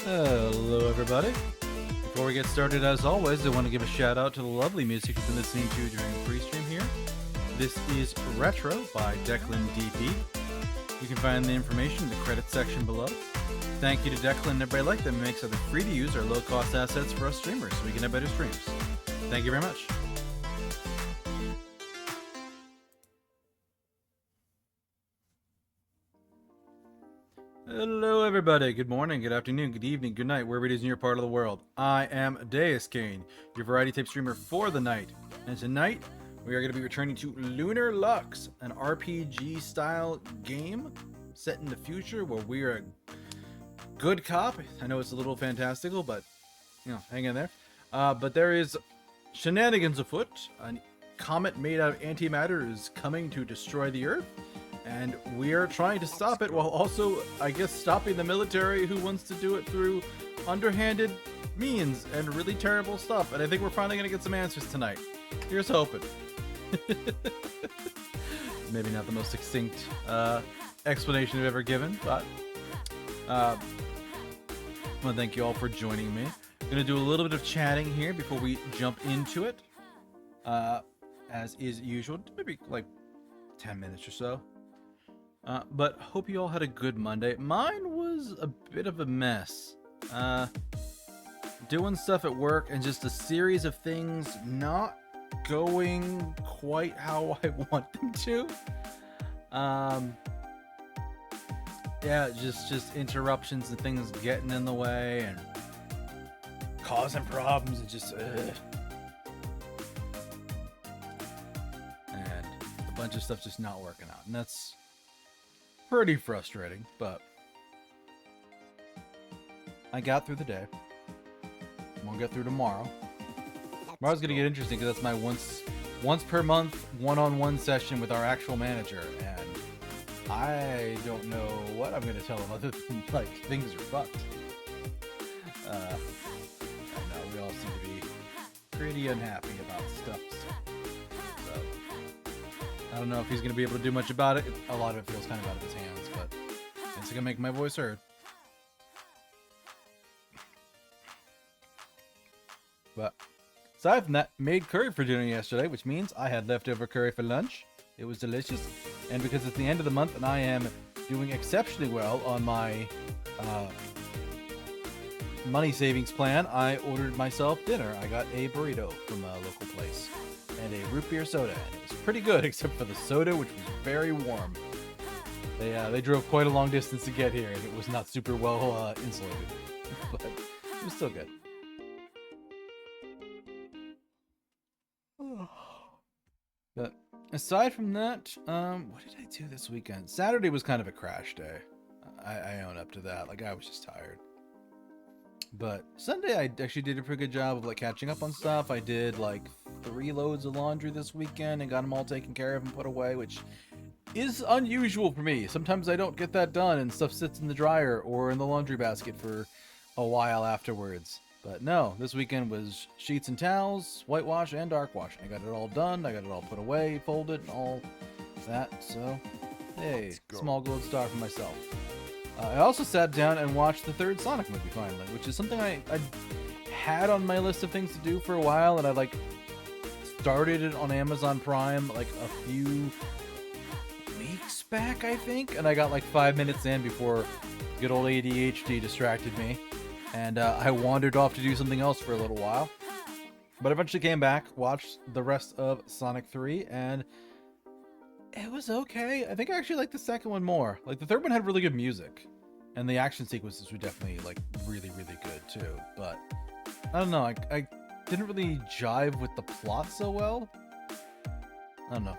Hello everybody. Before we get started, as always, I want to give a shout out to the lovely music you've been listening to during the pre-stream here. This is Retro by Declan DP. You can find the information in the credits section below. Thank you to Declan and everybody like that makes it free to use our low-cost assets for us streamers so we can have better streams. Thank you very much. Hello everybody, good morning, good afternoon, good evening, good night, wherever it is in your part of the world. I am Deuscain, your variety type streamer for the night. And tonight, we are going to be returning to LunarLux, an RPG style game set in the future where we are a good cop. I know it's a little fantastical, but, you know, hang in there. But there is shenanigans afoot. A comet made out of antimatter is coming to destroy the Earth. And we are trying to stop it while also, I guess, stopping the military who wants to do it through underhanded means and really terrible stuff. And I think we're finally going to get some answers tonight. Here's hoping. Maybe not the most succinct explanation I've ever given, but I want to thank you all for joining me. I'm going to do a little bit of chatting here before we jump into it, as is usual, maybe like 10 minutes or so. But hope you all had a good Monday. Mine was a bit of a mess. Doing stuff at work and just a series of things not going quite how I want them to. Yeah, just interruptions and things getting in the way and causing problems and just and a bunch of stuff just not working out, and that's pretty frustrating, but I got through the day. We'll get through tomorrow. Tomorrow's gonna get interesting because that's my once per month one-on-one session with our actual manager, and I don't know what I'm gonna tell him other than like things are fucked. I know we all seem to be pretty unhappy about stuff. So I don't know if he's gonna be able to do much about it. A lot of it feels kind of out of his hands, but it's gonna make my voice heard. But aside from that, made curry for dinner yesterday, which means I had leftover curry for lunch. It was delicious, and because it's the end of the month and I am doing exceptionally well on my money savings plan, I ordered myself dinner. I got a burrito from a local place and a root beer soda, and it was pretty good except for the soda, which was very warm. They drove quite a long distance to get here, and it was not super well insulated, but it was still good. But aside from that, what did I do this weekend? Saturday was kind of a crash day. I own up to that. Like, I was just tired. But Sunday, I actually did a pretty good job of like catching up on stuff. I did like 3 loads of laundry this weekend and got them all taken care of and put away, which is unusual for me. Sometimes I don't get that done and stuff sits in the dryer or in the laundry basket for a while afterwards. But no, this weekend was sheets and towels, whitewash, and dark wash. I got it all done. I got it all put away, folded, and all that. So, hey, small gold star for myself. I also sat down and watched the 3rd Sonic movie finally, which is something I had on my list of things to do for a while, and I like started it on Amazon Prime like a few weeks back, I think, and I got like 5 minutes in before good old ADHD distracted me. And I wandered off to do something else for a little while. But eventually came back, watched the rest of Sonic 3, and it was okay. I think I actually liked the second one more. Like, the third one had really good music. And the action sequences were definitely, like, really, really good, too. But, I don't know. I didn't really jive with the plot so well. I don't know.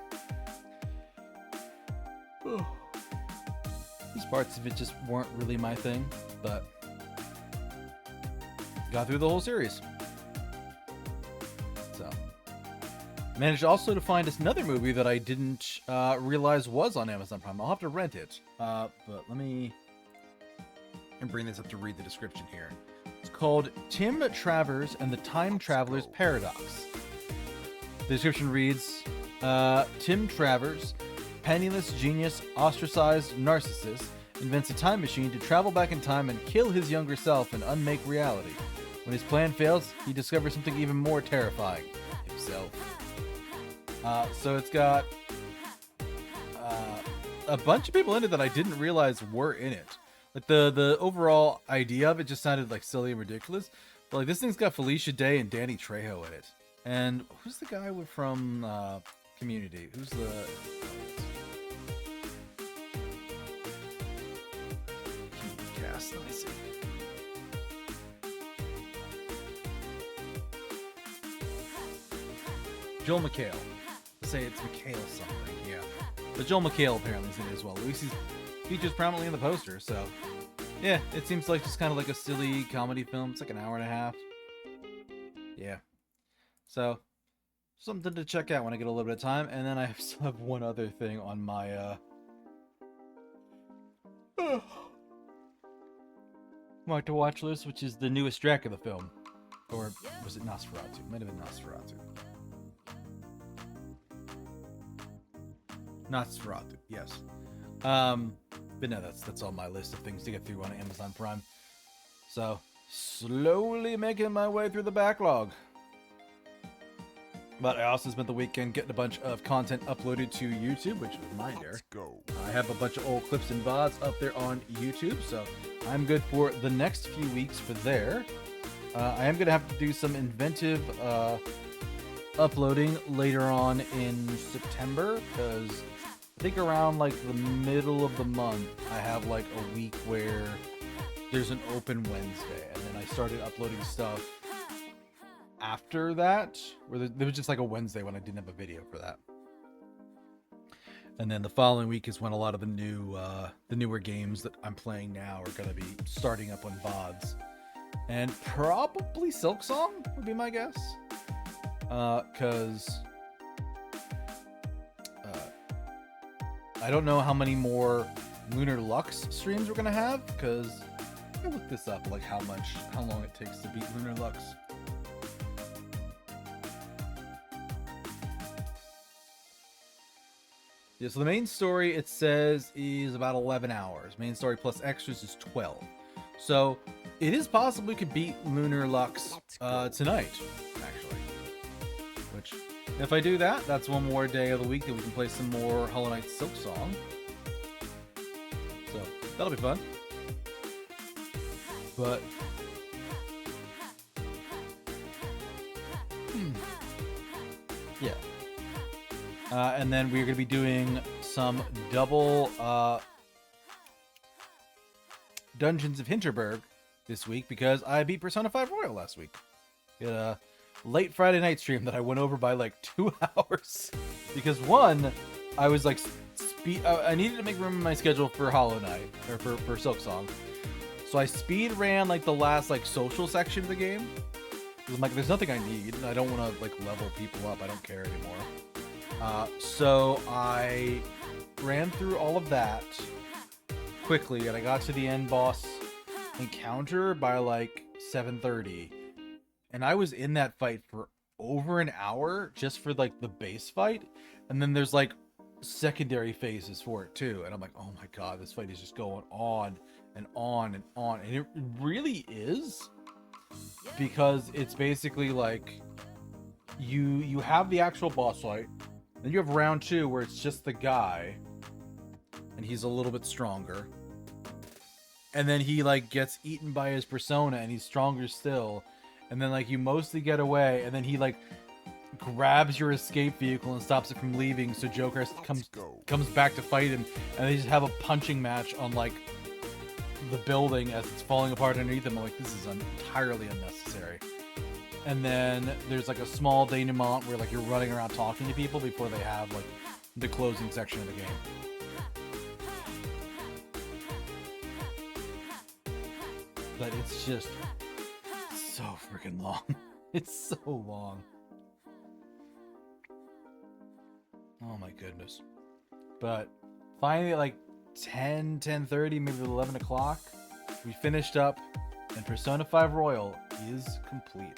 These parts of it just weren't really my thing, but got through the whole series. So, managed also to find another movie that I didn't realize was on Amazon Prime. I'll have to rent it. But let me bring this up to read the description here. It's called Tim Travers and the Time Traveler's Paradox. The description reads, Tim Travers, penniless genius, ostracized narcissist, invents a time machine to travel back in time and kill his younger self and unmake reality. When his plan fails, he discovers something even more terrifying, himself. So it's got a bunch of people in it that I didn't realize were in it. Like the overall idea of it just sounded like silly and ridiculous. But like this thing's got Felicia Day and Danny Trejo in it. And who's the guy from Community? Who's the cast? Let me see. Joel McHale. Let's say it's McHale something, yeah. But Joel McHale apparently is in it as well. At least he's features prominently in the poster, so yeah, it seems like just kind of like a silly comedy film. It's like an hour and a half. Yeah. So something to check out when I get a little bit of time. And then I still have one other thing on my mark to watch list, which is the newest Dracula film. Or was it Nosferatu? Might have been Nosferatu. Nosferatu, yes. But no, that's on my list of things to get through on Amazon Prime. So, slowly making my way through the backlog. But I also spent the weekend getting a bunch of content uploaded to YouTube, which was my dare. I have a bunch of old clips and VODs up there on YouTube, so I'm good for the next few weeks for there. I am going to have to do some inventive uploading later on in September, because I think around like the middle of the month, I have like a week where there's an open Wednesday, and then I started uploading stuff after that, where there was just like a Wednesday when I didn't have a video for that. And then the following week is when a lot of the newer games that I'm playing now are going to be starting up on VODs. And probably Silksong would be my guess. Because I don't know how many more LunarLux streams we're going to have, because I looked this up, like how long it takes to beat LunarLux. Yeah, so the main story, it says, is about 11 hours. Main story plus extras is 12. So it is possible we could beat LunarLux tonight, actually. Which, if I do that, that's one more day of the week that we can play some more Hollow Knight Silksong. So that'll be fun. But yeah. And then we're going to be doing some double Dungeons of Hinterberg this week, because I beat Persona 5 Royal last week. We had a late Friday night stream that I went over by like 2 hours. Because one, I was like, I needed to make room in my schedule for Hollow Knight, or for Silksong. So I speed ran like the last like social section of the game. Because I'm like, there's nothing I need, and I don't want to like level people up. I don't care anymore. So I ran through all of that quickly, and I got to the end boss encounter by like 7:30, and I was in that fight for over an hour just for like the base fight, and then there's like secondary phases for it too, and I'm like, oh my god, this fight is just going on and on and on, and it really is, because it's basically like you have the actual boss fight. Then you have round 2 where it's just the guy, and he's a little bit stronger. And then he like gets eaten by his persona, and he's stronger still. And then like you mostly get away, and then he like grabs your escape vehicle and stops it from leaving, so Joker comes back to fight him, and they just have a punching match on like the building as it's falling apart underneath them. I'm like, this is entirely unnecessary. And then there's like a small denouement where like you're running around talking to people before they have like the closing section of the game. But it's just so freaking long. It's so long. Oh my goodness. But finally at like 10:30, maybe 11 o'clock, we finished up, and Persona 5 Royal is complete.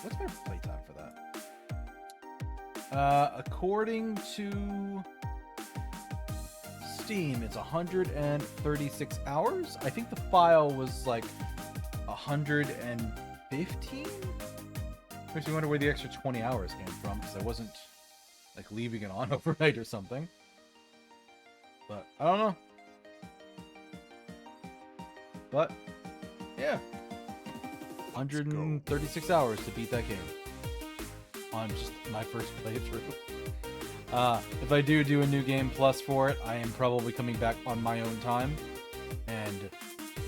What's my playtime for that? According to Steam, it's 136 hours. I think the file was like 115. Makes me wonder where the extra 20 hours came from, because I wasn't like leaving it on overnight or something. But I don't know. But yeah, 136 hours to beat that game on just my first playthrough. If I do a new game plus for it, I am probably coming back on my own time and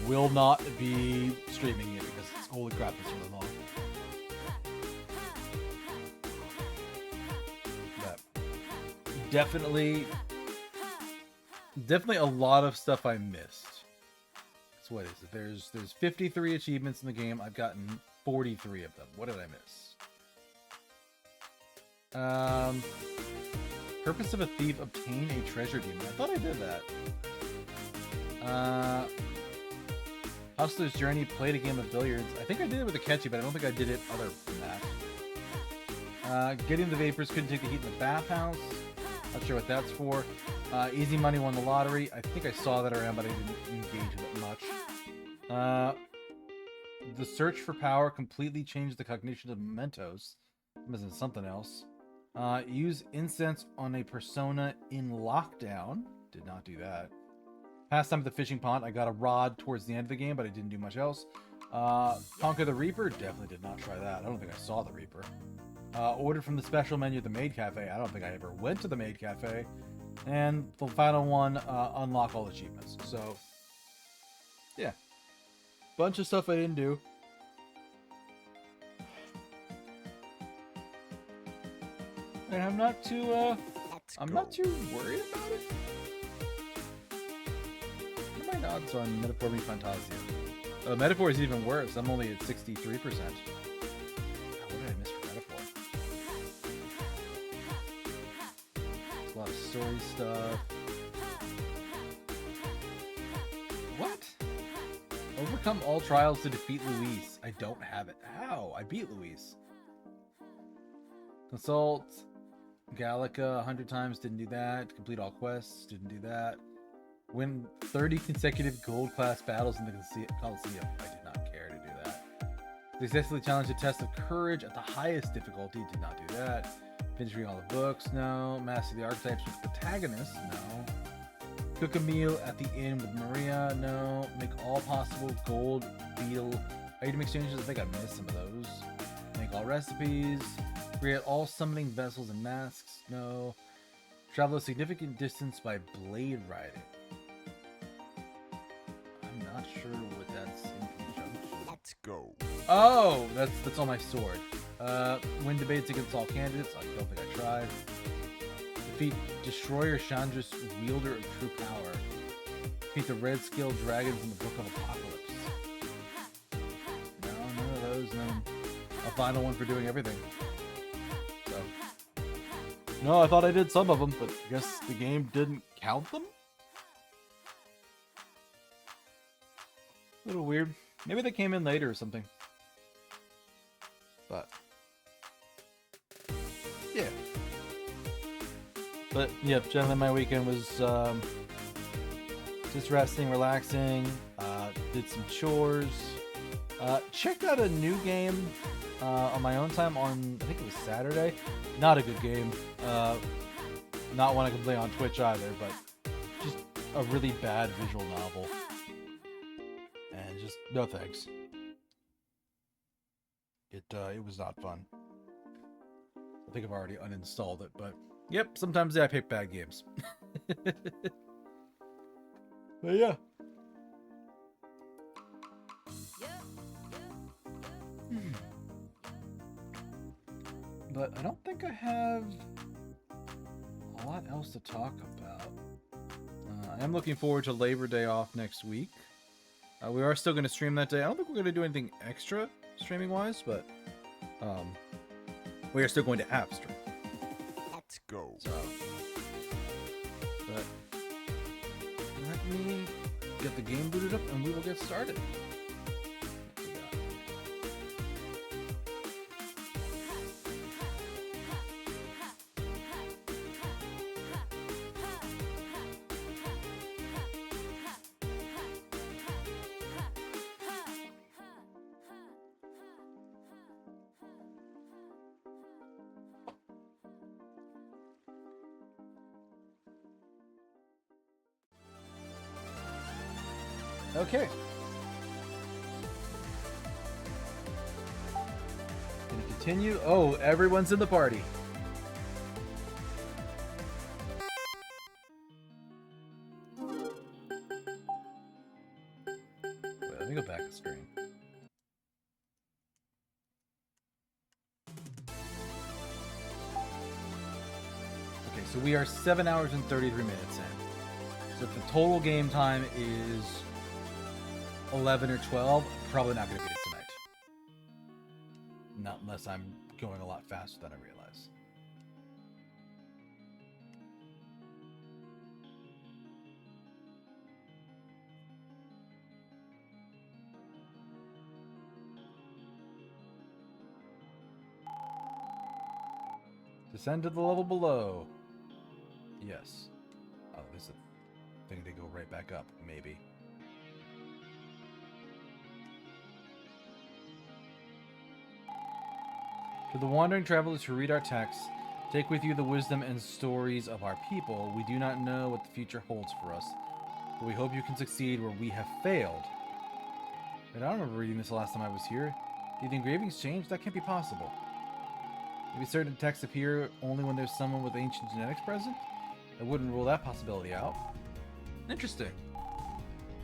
will not be streaming it because it's, holy crap, it's really long. But definitely a lot of stuff I missed. So what is it? There's 53 achievements in the game. I've gotten 43 of them. What did I miss? Purpose of a thief, obtain a treasure demon. I thought I did that. Hustler's Journey, played a game of billiards. I think I did it with a catchy, but I don't think I did it other than that. Getting the vapors, couldn't take the heat in the bathhouse. Not sure what that's for. Easy money, won the lottery. I think I saw that around, but I didn't engage with it much. The search for power completely changed the cognition of mementos. I'm missing something else. Use incense on a persona in lockdown. Did not do that. Pastime at the fishing pond. I got a rod towards the end of the game, but I didn't do much else. Conquer the Reaper. Definitely did not try that. I don't think I saw the Reaper. Ordered from the special menu at the Maid Cafe. I don't think I ever went to the Maid Cafe. And the final one, unlock all achievements. So, yeah. Bunch of stuff I didn't do. And I'm not too worried about it. What are my odds on Metaphor Me Fantasia? Metaphor is even worse. I'm only at 63%. What did I miss for Metaphor? There's a lot of story stuff. What? Overcome all trials to defeat Louise. I don't have it. How? I beat Louise. Consult Gallica 100 times, didn't do that. Complete all quests, didn't do that. Win 30 consecutive gold class battles in the Coliseum. I did not care to do that. Successfully challenge a test of courage at the highest difficulty, did not do that. Finish reading all the books, no. Master the archetypes with protagonists, no. Cook a meal at the inn with Maria, no. Make all possible gold beetle item exchanges. I think I missed some of those. Make all recipes. Create all summoning vessels and masks, no. Travel a significant distance by blade riding. I'm not sure what that's in conjunction. Let's go. Oh, that's on my sword. Win debates against all candidates. I don't think I tried. Defeat Destroyer Chandra's wielder of true power. Defeat the red scaled dragons in the Book of Apocalypse. No, none of those. No. A final one for doing everything. So. No, I thought I did some of them, but I guess the game didn't count them? A little weird. Maybe they came in later or something. But yeah. But yeah, generally my weekend was just resting, relaxing, did some chores, checked out a new game on my own time on, I think it was Saturday. Not a good game. Not one I can play on Twitch either, but just a really bad visual novel. And just no thanks. It was not fun. I think I've already uninstalled it, but yep, sometimes I pick bad games. But yeah. But I don't think I have a lot else to talk about. I am looking forward to Labor Day off next week. We are still going to stream that day. I don't think we're going to do anything extra streaming wise, but we are still going to have stream. Let's go. So, but let me get the game booted up and we will get started. Okay. Gonna continue. Oh, everyone's in the party. Wait, let me go back to screen. Okay, so we are 7 hours and 33 minutes in. So if the total game time is 11 or 12, I'm probably not going to beat it tonight. Not unless I'm going a lot faster than I realize. Descend to the level below. Yes. Oh, there's a thing to go right back up, maybe. To the wandering travelers who read our texts, take with you the wisdom and stories of our people. We do not know what the future holds for us, but we hope you can succeed where we have failed. But I don't remember reading this the last time I was here. Did the engravings change? That can't be possible. Maybe certain texts appear only when there's someone with ancient genetics present? I wouldn't rule that possibility out. Interesting.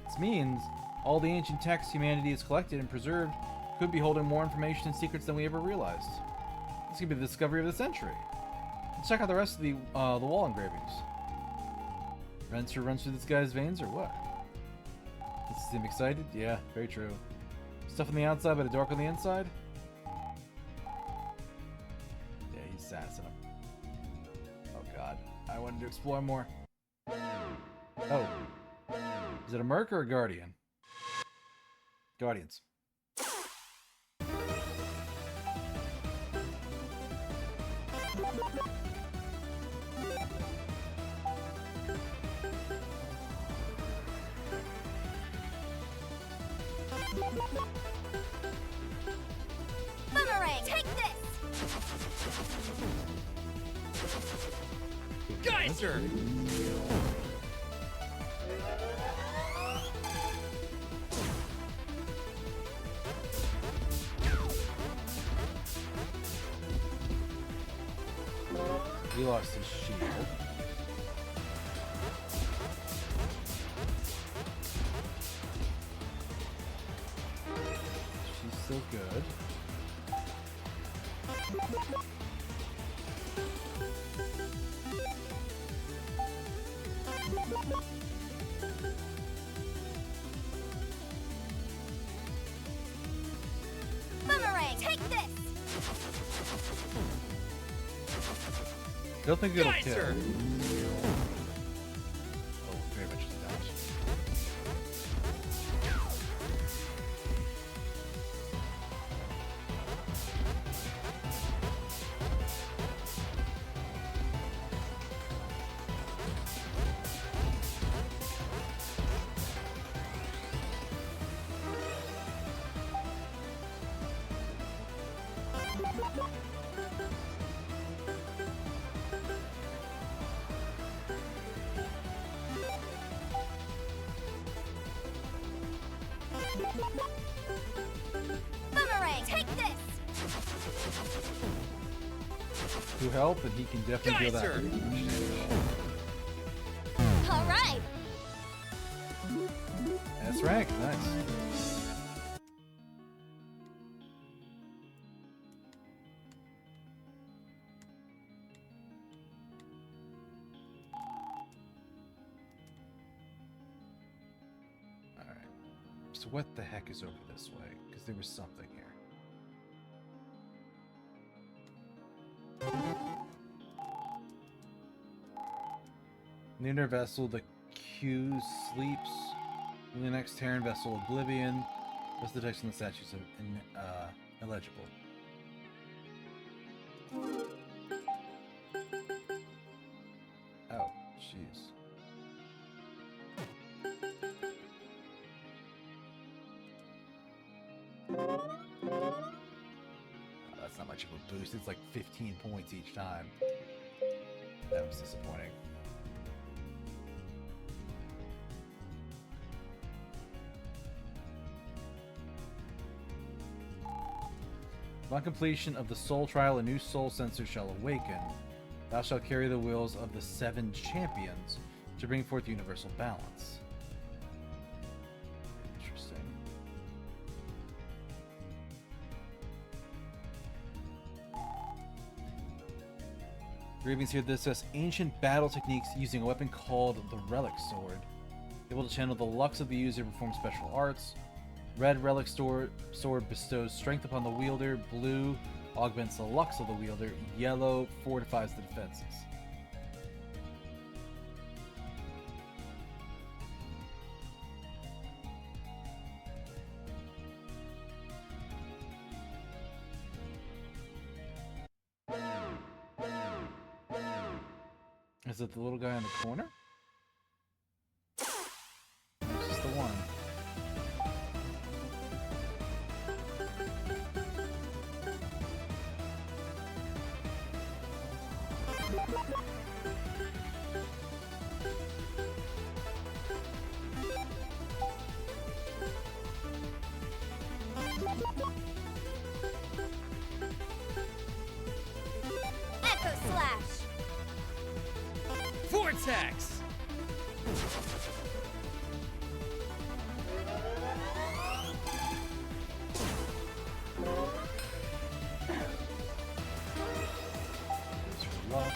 This means all the ancient texts humanity has collected and preserved could be holding more information and secrets than we ever realized. This could be the discovery of the century. Let's check out the rest of the wall engravings. Runs through this guy's veins or what? Does he seem excited? Yeah, very true. Stuff on the outside but a dark on the inside? Yeah, he's sassing him. Oh god, I wanted to explore more. Oh. Is it a Mirk or a Guardian? Guardians. Boomerang, take this! Geyser! He lost his shield. She's so good. Boomerang, take this! Don't think it'll kill. Geyser! Oh, very much does not. Boomerang, take this! To help, and he can definitely do that. Geyser! All right! That's rank. Nice. Alright. So what the heck is over this way? Because there was something here. Lunar vessel, the Q sleeps. In the next Terran vessel, Oblivion. What's the text on the statues? Illegible. Oh, jeez. That's not much of a boost. It's like 15 points each time. That was disappointing. Upon completion of the soul trial, a new soul sensor shall awaken. Thou shalt carry the wills of the 7 champions to bring forth universal balance. Interesting. Grievings here discuss ancient battle techniques using a weapon called the Relic Sword. Able to channel the lux of the user to perform special arts. Red Relic Sword bestows strength upon the wielder. Blue augments the lux of the wielder. Yellow fortifies the defenses. Is it the little guy in the corner? It's just the one. Echo Slash. Vortex! Lux.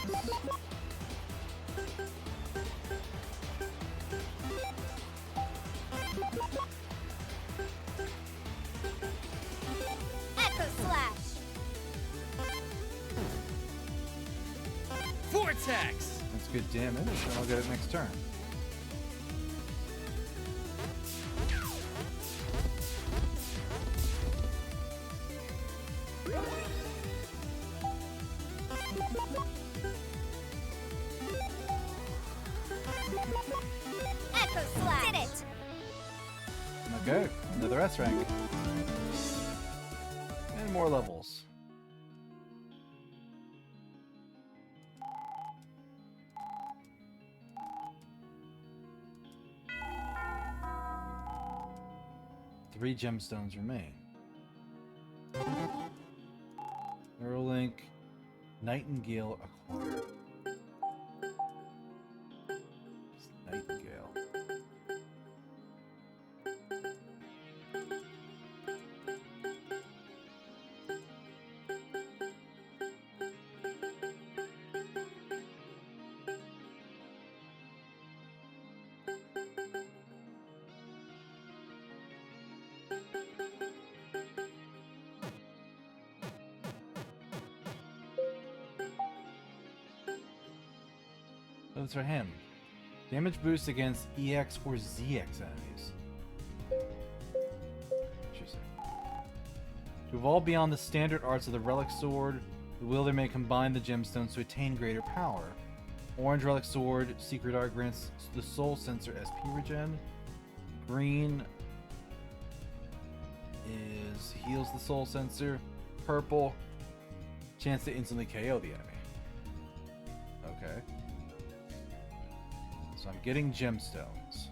Echo Slash. Vortex! That's good damage, and I'll get it next turn. Echo Slash. Did it. Okay, another S rank. And more levels. Three gemstones remain. Neuralink, Nightingale acquired. It's Nightingale. That's for him. Damage boost against EX or ZX enemies. Interesting. To evolve beyond the standard arts of the Relic Sword, the wielder may combine the gemstones to attain greater power. Orange Relic Sword, Secret Art grants the Soul Sensor SP regen. Green is heals the Soul Sensor. Purple, chance to instantly KO the enemy. Okay. So I'm getting gemstones.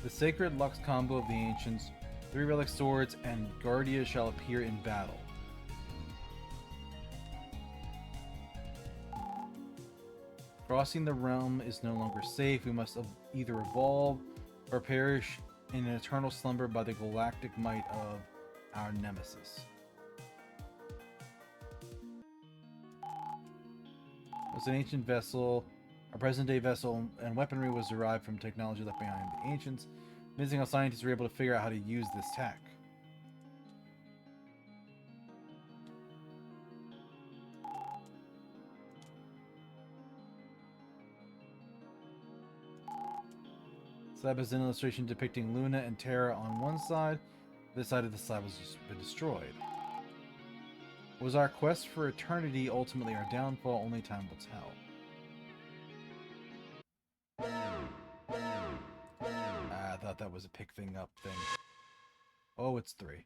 The Sacred Lux combo of the Ancients, 3 Relic Swords, and Guardia shall appear in battle. Crossing the realm is no longer safe. We must either evolve or perish in an eternal slumber by the galactic might of our nemesis. Was an ancient vessel. Our present-day vessel and weaponry was derived from technology left behind the Ancients. Amazing how scientists were able to figure out how to use this tech. Slab is an illustration depicting Luna and Terra on one side. This side of the slab was just been destroyed. Was our quest for eternity ultimately our downfall? Only time will tell. thought that was a pick thing up thing. Oh, it's 3.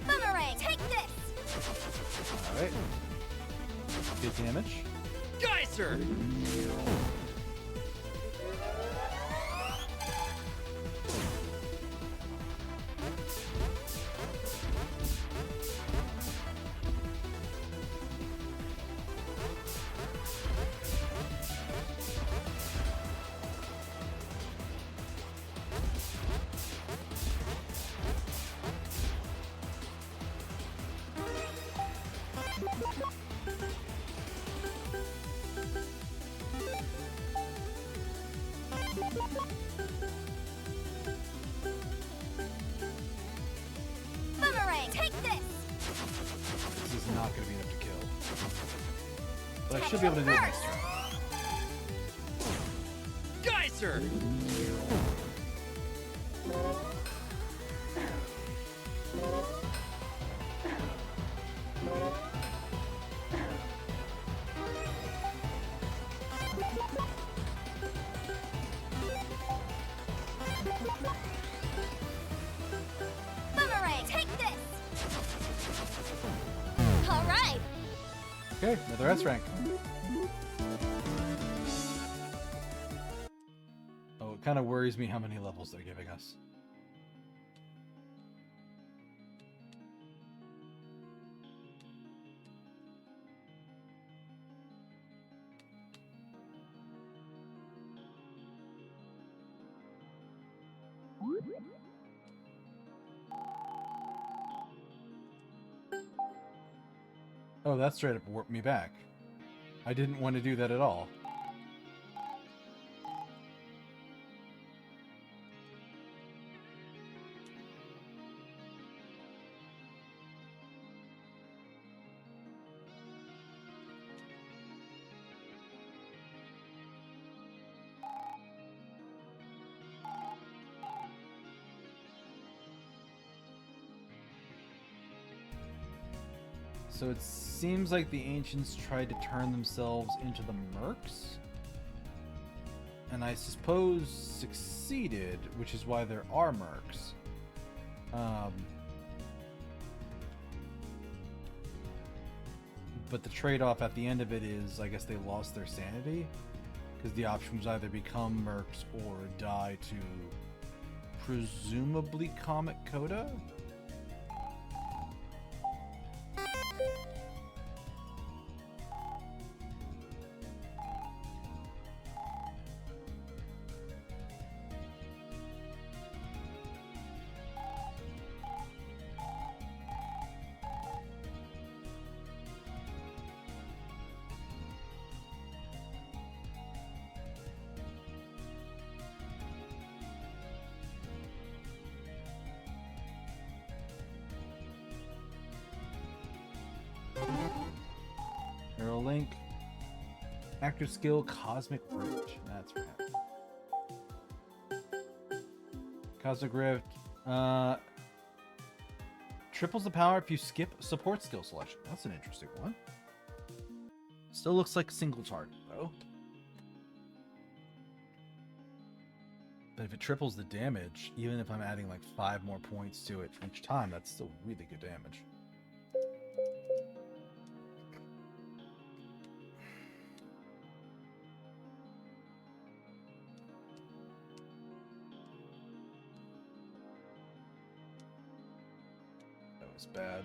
Boomerang, take this! Alright. Good damage. Geyser! Boomerang, take this! This is not going to be enough to kill. But I should be able to do it next turn. Geyser! Boomerang, take this! Alright! Okay, another S rank. Oh, it kind of worries me how many levels they're giving us. Oh, that straight up warped me back. I didn't want to do that at all. So it seems like the ancients tried to turn themselves into the Mirks. And I suppose succeeded, which is why there are Mirks. But the trade-off at the end of it is, I guess they lost their sanity. Because the option was either become Mirks or die to presumably Comic Coda? Neural Link. Actor skill, Cosmic Rift. That's right. Cosmic Rift. Triples the power if you skip support skill selection. That's an interesting one. Still looks like a single target, though. But if it triples the damage, even if I'm adding like 5 more points to it each time, that's still really good damage. That was bad.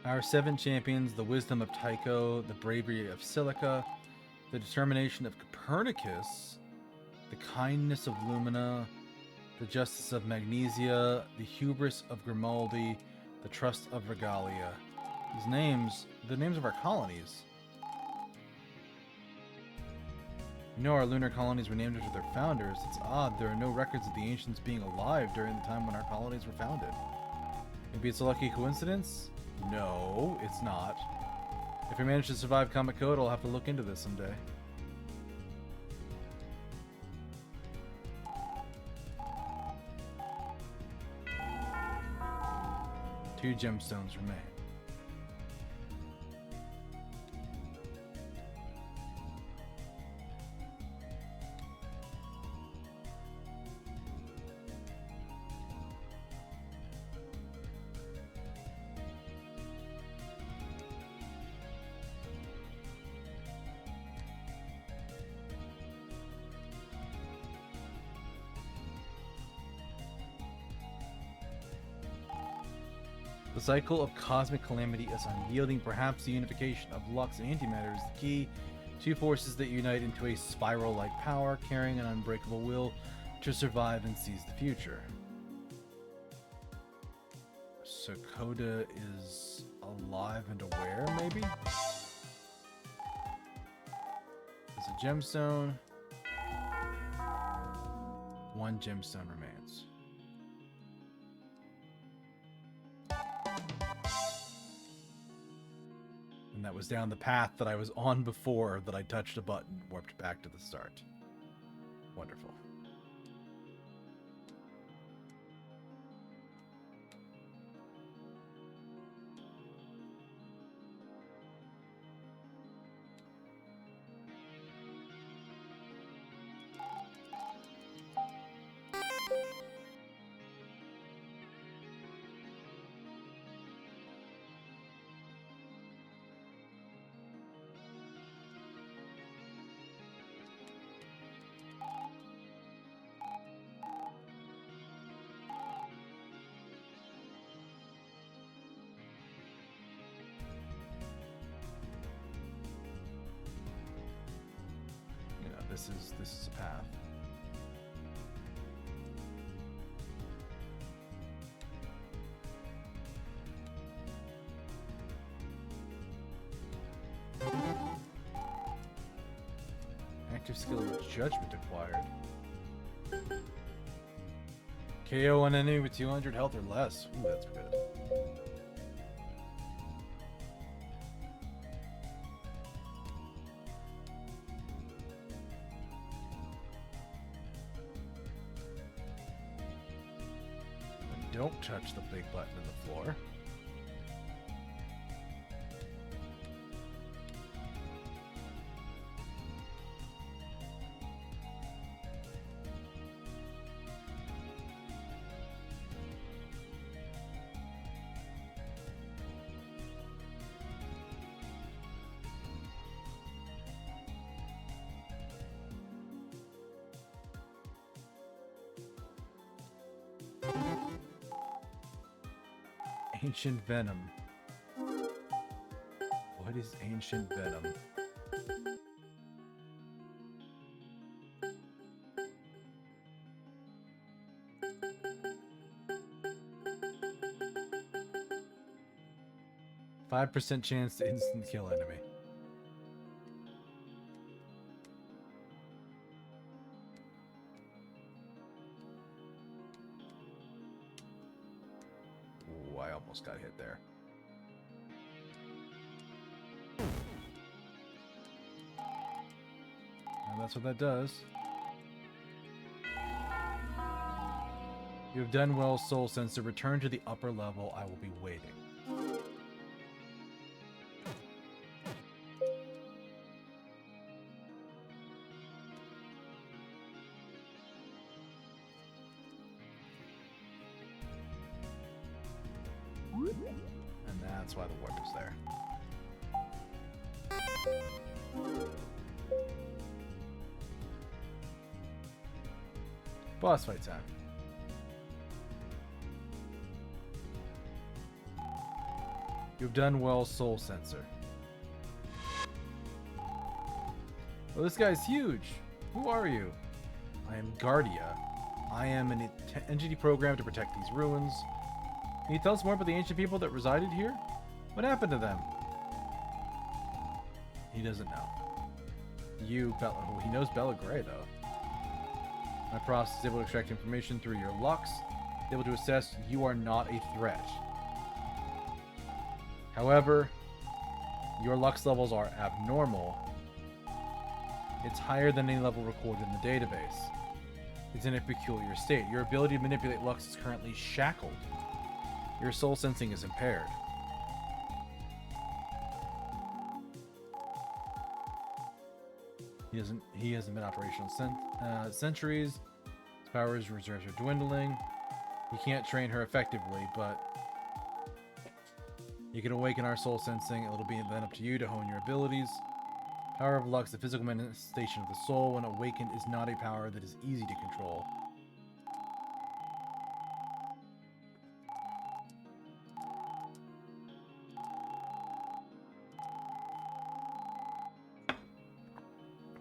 Our 7 champions, the wisdom of Tycho, the bravery of Silica, the determination of Copernicus, the kindness of Lumina, the justice of Magnesia, the hubris of Grimaldi, the trust of Regalia. These names, the names of our colonies. You know, our lunar colonies were named after their founders. It's odd there are no records of the ancients being alive during the time when our colonies were founded. Maybe it's a lucky coincidence? No, it's not. If we manage to survive Comic Code, I'll have to look into this someday. 2 gemstones remain. The cycle of cosmic calamity is unyielding. Perhaps the unification of Lux and antimatter is the key. 2 forces that unite into a spiral-like power, carrying an unbreakable will to survive and seize the future. So Coda is alive and aware, maybe? There's a gemstone. 1 gemstone remains. And that was down the path that I was on before that I touched a button, warped back to the start. Wonderful. This is a path. Active skill of judgment acquired. KO an enemy with 200 health or less. Ooh, that's good. Don't touch the big button in the floor. Ancient Venom. What is Ancient Venom? %5 chance to instant kill enemy. I almost got hit there. And that's what that does. You have done well, Soul Sensor. Return to the upper level. I will be waiting. And that's why the warp is there. Boss fight time. You've done well, Soul Sensor. Well, this guy's huge. Who are you? I am Guardia. I am an entity programmed to protect these ruins. Can you tell us more about the ancient people that resided here? What happened to them? He doesn't know. You, Bella. Oh, he knows Bella Gray, though. My process is able to extract information through your Lux, able to assess you are not a threat. However, your Lux levels are abnormal. It's higher than any level recorded in the database. It's in a peculiar state. Your ability to manipulate Lux is currently shackled. Your soul sensing is impaired. He hasn't been operational centuries. His powers reserves are dwindling. You can't train her effectively, but you can awaken our soul sensing. It'll be then up to you to hone your abilities. Power of Lux, the physical manifestation of the soul, when awakened, is not a power that is easy to control.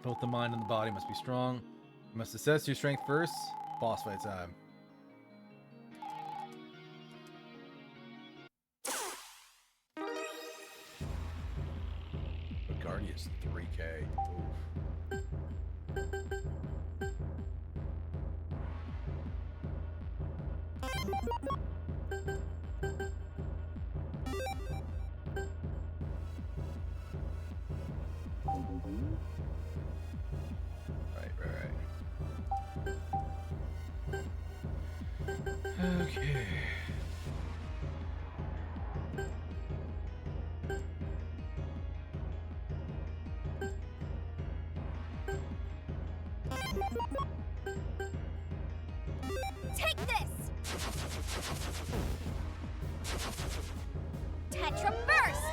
Both the mind and the body must be strong. You must assess your strength first. Boss fight time. Guardian's 3K. Oof. Right. Okay. Take this! Tetra Burst!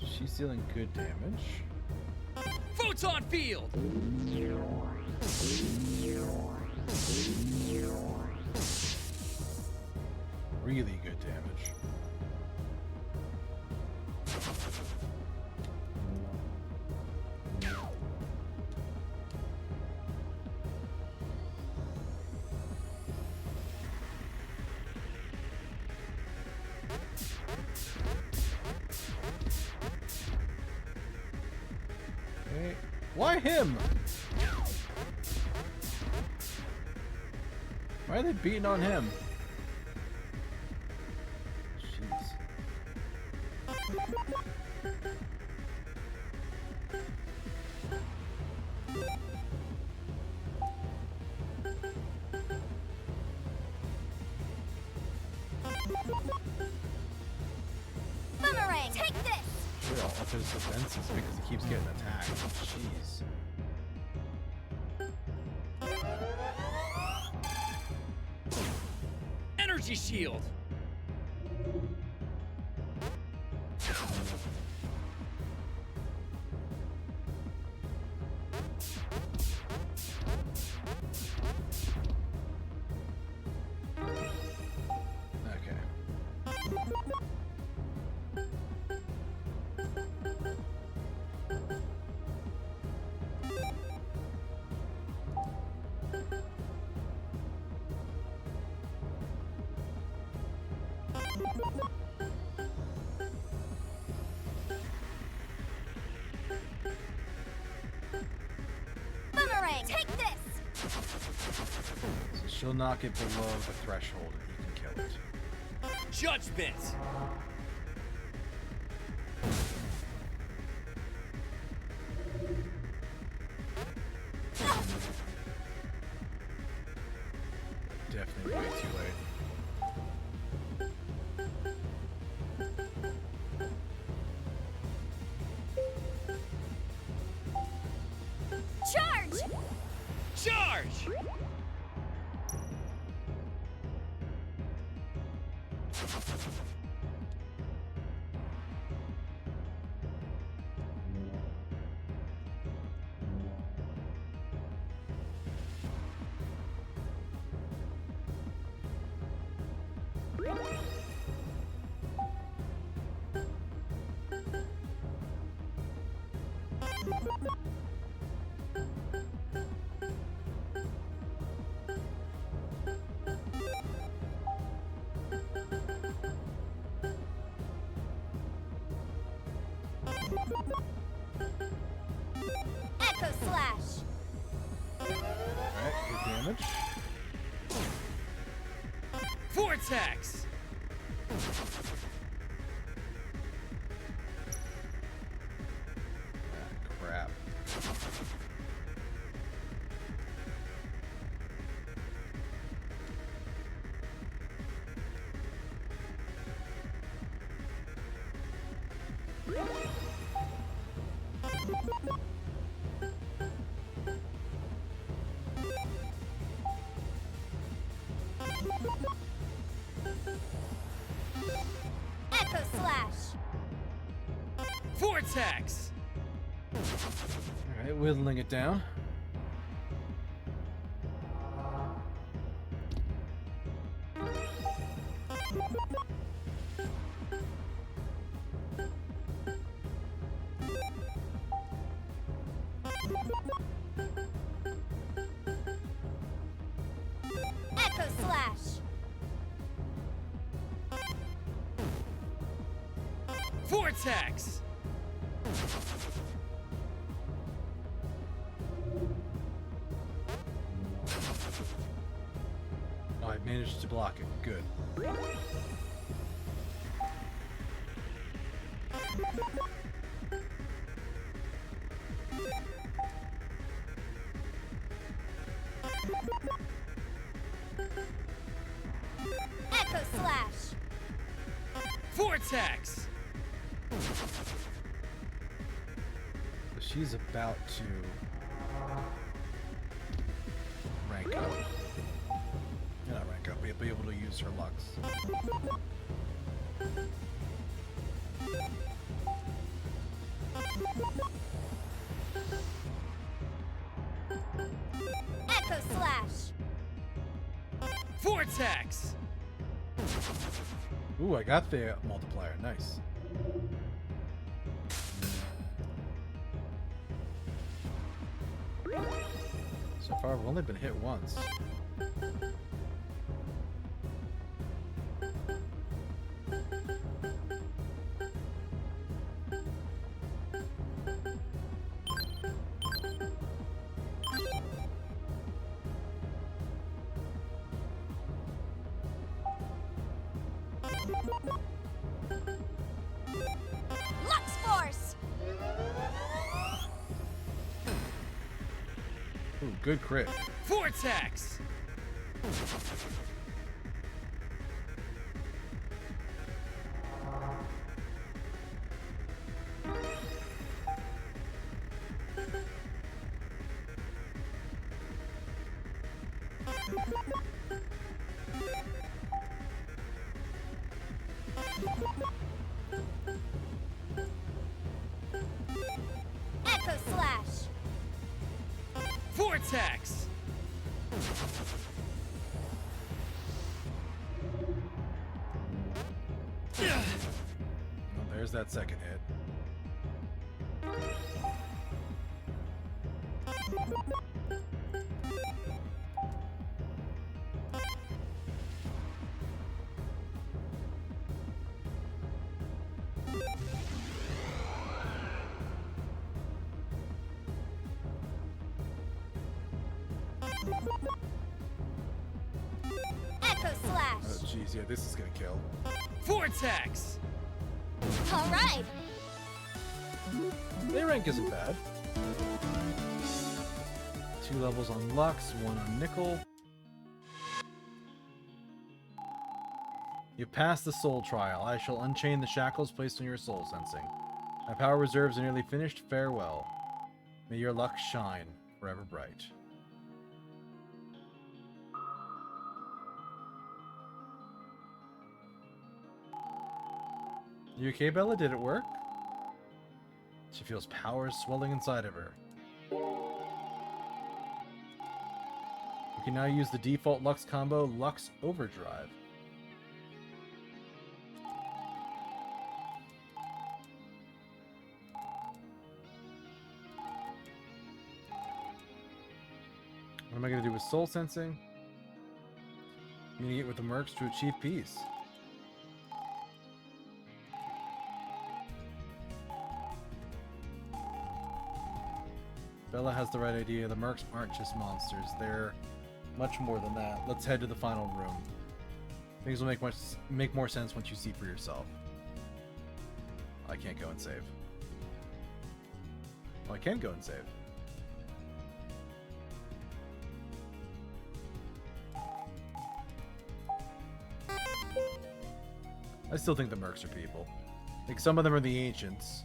She's dealing good damage. Photon field! Really good damage. Okay. Why him? Why are they beating on him? Jeez. Boomerang! Take this! We're all up his defenses because he keeps getting attacked. Jeez. Energy shield! Okay. Boomerang! Take this! So she'll knock it below the threshold and you can kill it. Judgment! Definitely way too late. Charge! Charge! Echo Slash! Alright, good damage. Vortex! Ah, crap. Echo Slash. Vortex. Alright, whittling it down. Echo Slash. Vortex. Oh, I managed to block it. Good. Echo Slash. Vortex. So she's about to rank up. Not rank up, but be able to use her Lux. Echo Slash. Vortex. Ooh, I got the multiplier. Nice. So far, I've only been hit once. Lux Force. Ooh, good crit. Vortex. Echo Slash. Vortex. Well, there's that second hit. Echo Slash. Oh, jeez, yeah, this is gonna kill. Vortex. All right. Their rank isn't bad. 2 levels on Lux, 1 on Nickle. You passed the soul trial. I shall unchain the shackles placed on your soul sensing. My power reserves are nearly finished. Farewell. May your luck shine forever bright. You okay, Bella? Did it work? She feels power swelling inside of her. You can now use the default Lux combo, Lux Overdrive. What am I going to do with soul sensing? Communicate with the Mirks to achieve peace. Bella has the right idea. The Mirks aren't just monsters. They're much more than that. Let's head to the final room. Things will make more sense once you see for yourself. I can't go and save. Well, I can go and save. I still think the Mirks are people. Like, some of them are the ancients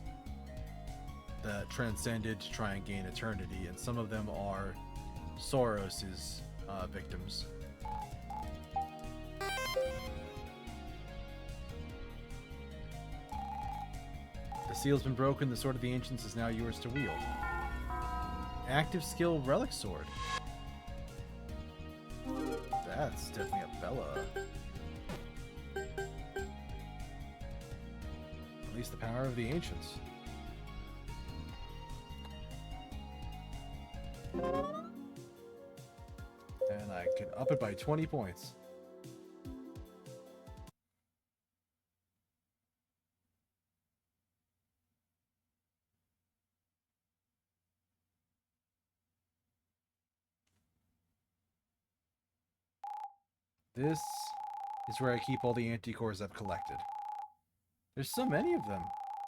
that transcended to try and gain eternity, and some of them are Soros's victims. The seal's been broken. The Sword of the Ancients is now yours to wield. Active skill relic sword. That's definitely a Bella. At least the power of the ancients. And I can up it by 20 points. This is where I keep all the anti-cores I've collected. There's so many of them.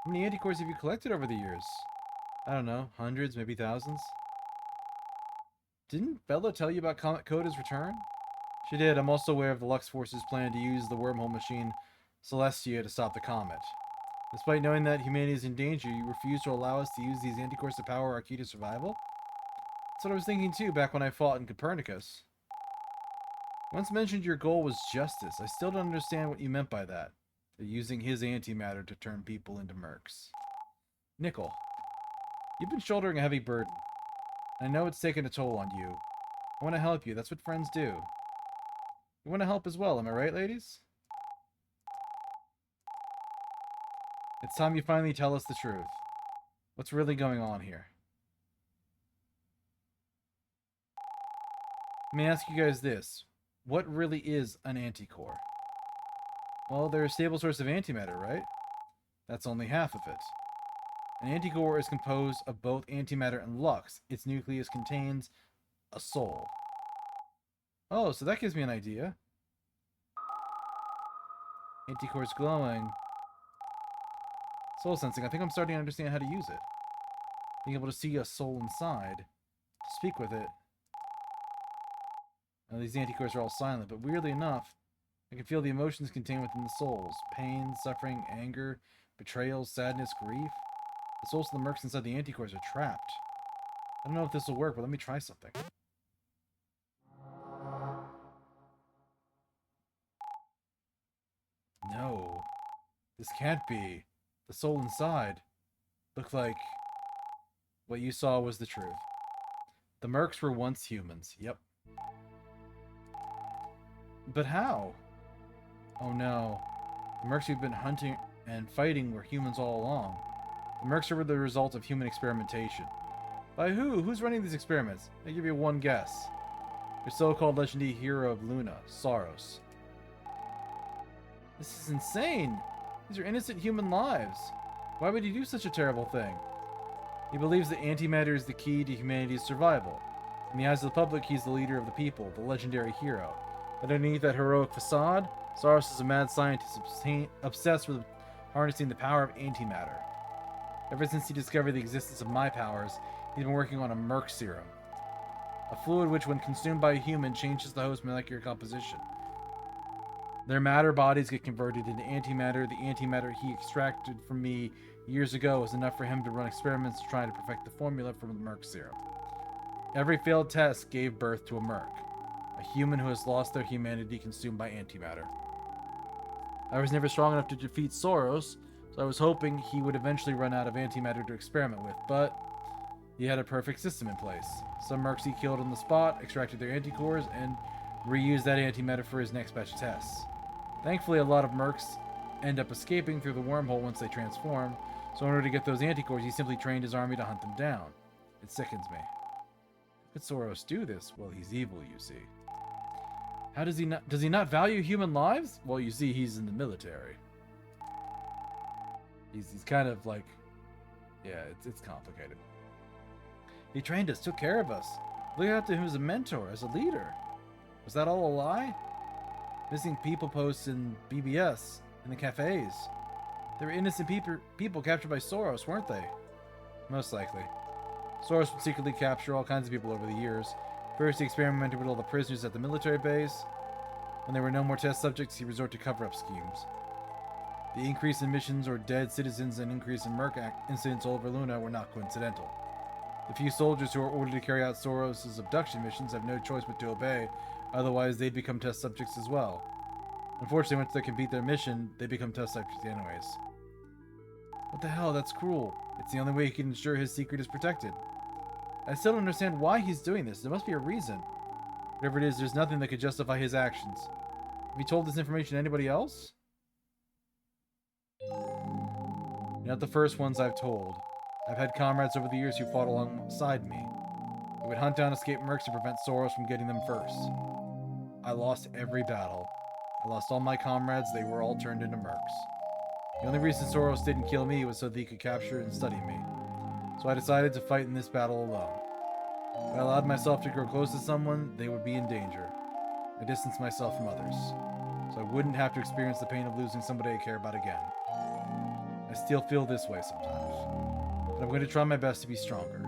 How many anti-cores have you collected over the years? I don't know, hundreds, maybe thousands? Didn't Bella tell you about Comet Coda's return? She did. I'm also aware of the Lux Force's plan to use the wormhole machine Celestia to stop the comet. Despite knowing that humanity is in danger, you refuse to allow us to use these anti-cores to power our key to survival? That's what I was thinking too back when I fought in Copernicus. Once mentioned your goal was justice. I still don't understand what you meant by that. They're using his antimatter to turn people into mercs. Nickle, you've been shouldering a heavy burden. I know it's taken a toll on you. I want to help you. That's what friends do. You want to help as well, am I right, ladies? It's time you finally tell us the truth. What's really going on here? Let me ask you guys this. What really is an anticore? Well, they're a stable source of antimatter, right? That's only half of it. An anticore is composed of both antimatter and lux. Its nucleus contains a soul. Oh, so that gives me an idea. Anticore's glowing. Soul sensing. I think I'm starting to understand how to use it. Being able to see a soul inside. To speak with it. Now, these anticores are all silent, but weirdly enough, I can feel the emotions contained within the souls. Pain, suffering, anger, betrayal, sadness, grief. The souls of the mercs inside the anticores are trapped. I don't know if this will work, but let me try something. No. This can't be. The soul inside looked like what you saw was the truth. The mercs were once humans. Yep. But how? Oh no. The mercs we've been hunting and fighting were humans all along. The mercs are the result of human experimentation. By who? Who's running these experiments? I'll give you one guess. Your so-called legendary hero of Luna, Saros. This is insane! These are innocent human lives. Why would he do such a terrible thing? He believes that antimatter is the key to humanity's survival. In the eyes of the public, he's the leader of the people, the legendary hero. Underneath that heroic facade, Saros is a mad scientist obsessed with harnessing the power of antimatter. Ever since he discovered the existence of my powers, he's been working on a Mirk serum. A fluid which, when consumed by a human, changes the host's molecular composition. Their matter bodies get converted into antimatter. The antimatter he extracted from me years ago was enough for him to run experiments trying to perfect the formula from the Mirk serum. Every failed test gave birth to a Mirk, a human who has lost their humanity consumed by antimatter. I was never strong enough to defeat Soros, so I was hoping he would eventually run out of antimatter to experiment with, but he had a perfect system in place. Some mercs he killed on the spot, extracted their anticores, and reused that antimatter for his next batch of tests. Thankfully, a lot of mercs end up escaping through the wormhole once they transform, so in order to get those anticores, he simply trained his army to hunt them down. It sickens me. How could Soros do this? Well, he's evil, you see. How does he not value human lives? Well, you see, he's in the military. He's kind of like, yeah, it's complicated. He trained us, took care of us. Look out to him as a mentor, as a leader. Was that all a lie? Missing people posts in BBS, in the cafes. They were innocent people captured by Soros, weren't they? Most likely. Soros would secretly capture all kinds of people over the years. First, he experimented with all the prisoners at the military base. When there were no more test subjects, he resorted to cover-up schemes. The increase in missions or dead citizens and increase in Mirk incidents all over Luna were not coincidental. The few soldiers who are ordered to carry out Soros' abduction missions have no choice but to obey, otherwise they'd become test subjects as well. Unfortunately, once they complete their mission, they become test subjects anyways. What the hell, that's cruel. It's the only way he can ensure his secret is protected. I still don't understand why he's doing this. There must be a reason. Whatever it is, there's nothing that could justify his actions. Have you told this information to anybody else? You're not the first ones I've told. I've had comrades over the years who fought alongside me. They would hunt down escaped mercs to prevent Soros from getting them first. I lost every battle. I lost all my comrades, they were all turned into mercs. The only reason Soros didn't kill me was so that he could capture and study me. So I decided to fight in this battle alone. If I allowed myself to grow close to someone, they would be in danger. I distanced myself from others, so I wouldn't have to experience the pain of losing somebody I care about again. I still feel this way sometimes, but I'm going to try my best to be stronger.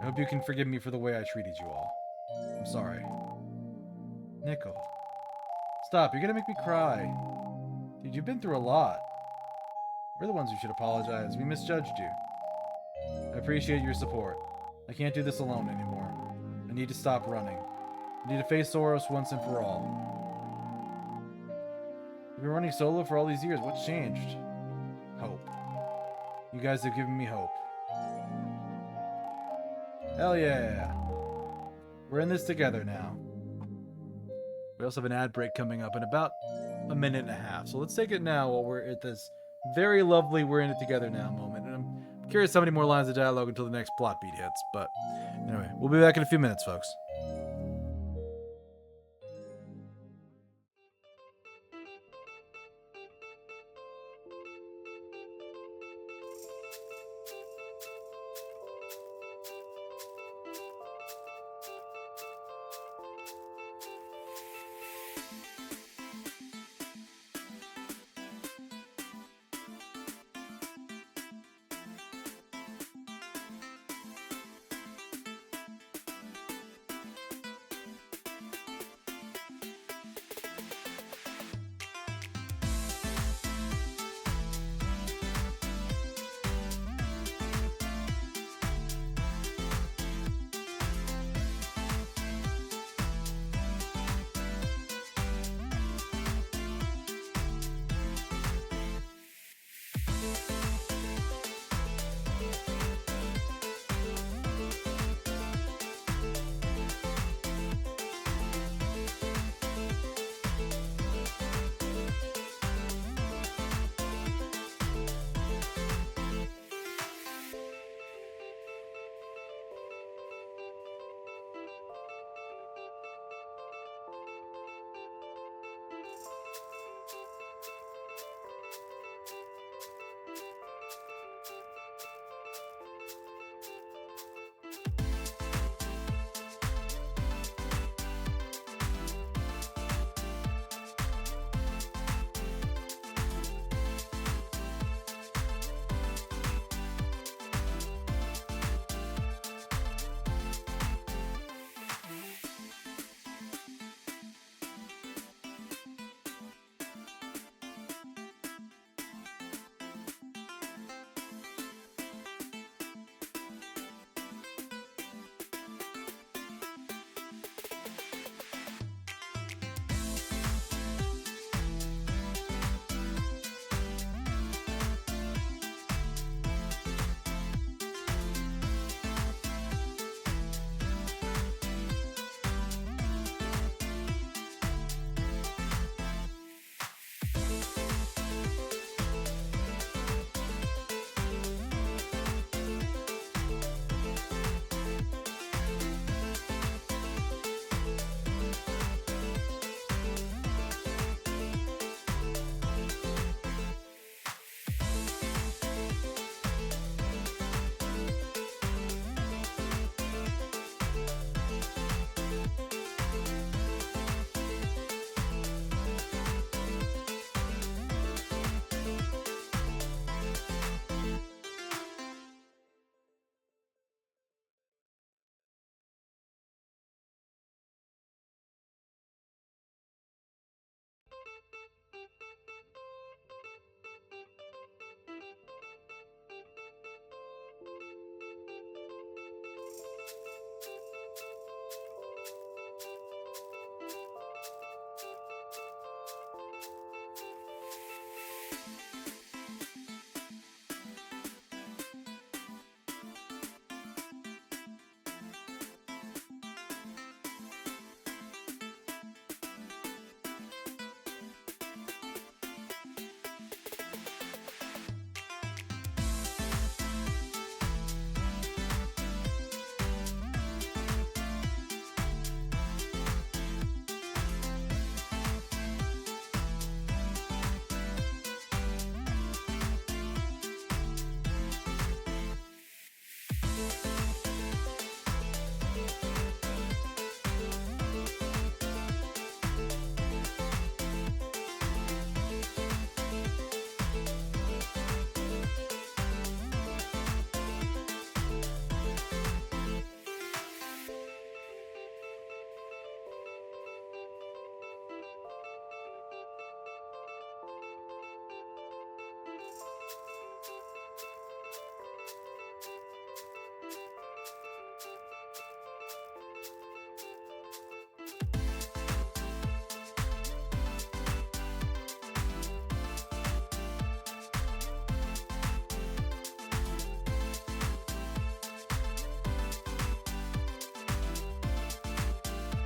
I hope you can forgive me for the way I treated you all. I'm sorry. Nickle. Stop, you're gonna make me cry. Dude, you've been through a lot. We're the ones who should apologize. We misjudged you. I appreciate your support. I can't do this alone anymore. I need to stop running. I need to face Soros once and for all. You've been running solo for all these years. What's changed? Hope. You guys have given me hope. Hell yeah. We're in this together now. We also have an ad break coming up in about a minute and a half. So let's take it now while we're at this very lovely we're in it together now moment. And I'm curious how many more lines of dialogue until the next plot beat hits. But anyway, we'll be back in a few minutes, folks.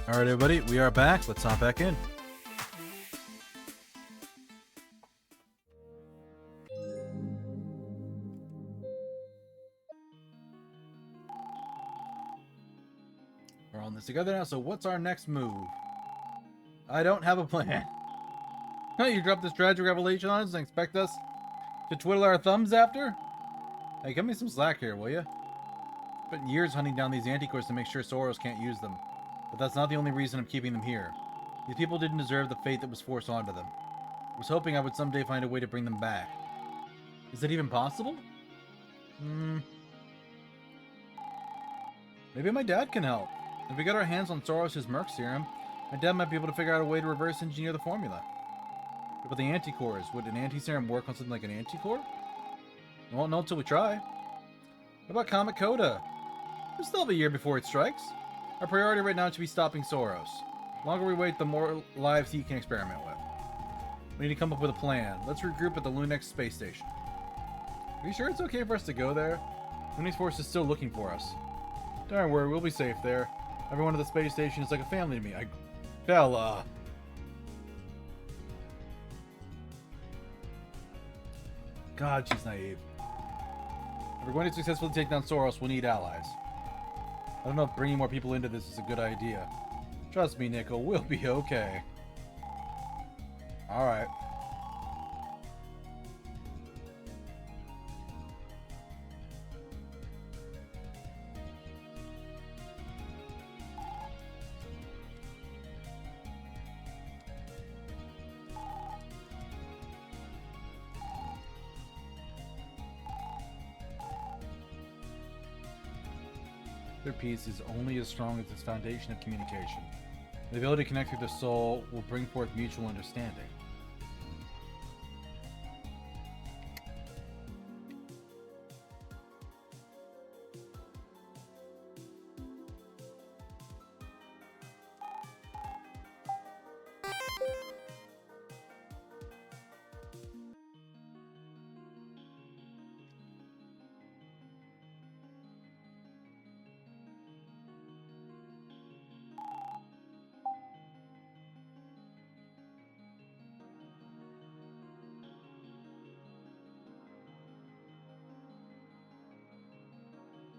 Alright, everybody, we are back. Let's hop back in. We're on this together now, so what's our next move? I don't have a plan. You dropped this tragic revelation on us and expect us to twiddle our thumbs after? Hey, give me some slack here, will you? Spent years hunting down these anti-cores to make sure Soros can't use them. But that's not the only reason I'm keeping them here. These people didn't deserve the fate that was forced onto them. I was hoping I would someday find a way to bring them back. Is that even possible? Maybe my dad can help. If we get our hands on Soros' Mirk serum, my dad might be able to figure out a way to reverse engineer the formula. What about the anti-cores? Would an anti-serum work on something like an anti-core? We won't know until we try. What about Comet Coda? We still have a year before it strikes. Our priority right now should be stopping Soros. The longer we wait, the more lives he can experiment with. We need to come up with a plan. Let's regroup at the LunarLux space station. Are you sure it's okay for us to go there? LunarLux Force is still looking for us. Don't worry, we'll be safe there. Everyone at the space station is like a family to me. Bella. God, she's naive. If we're going to successfully take down Soros, we'll need allies. I don't know if bringing more people into this is a good idea. Trust me, Nickle, we'll be okay. Alright. Their peace is only as strong as its foundation of communication. The ability to connect through the soul will bring forth mutual understanding.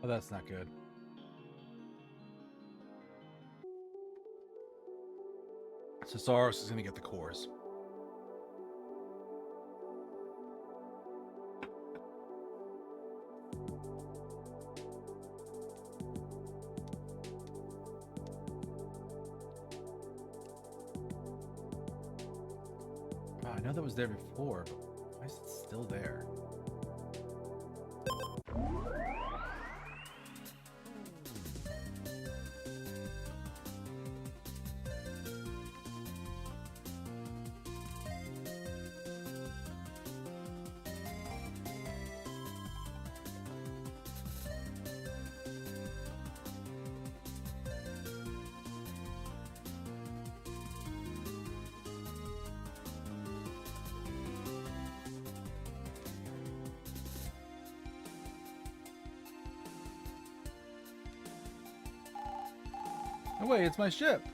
Oh, that's not good. So Soros is going to get the cores. Oh, I know that was there before, but why is it still there? Oh wait, it's my ship!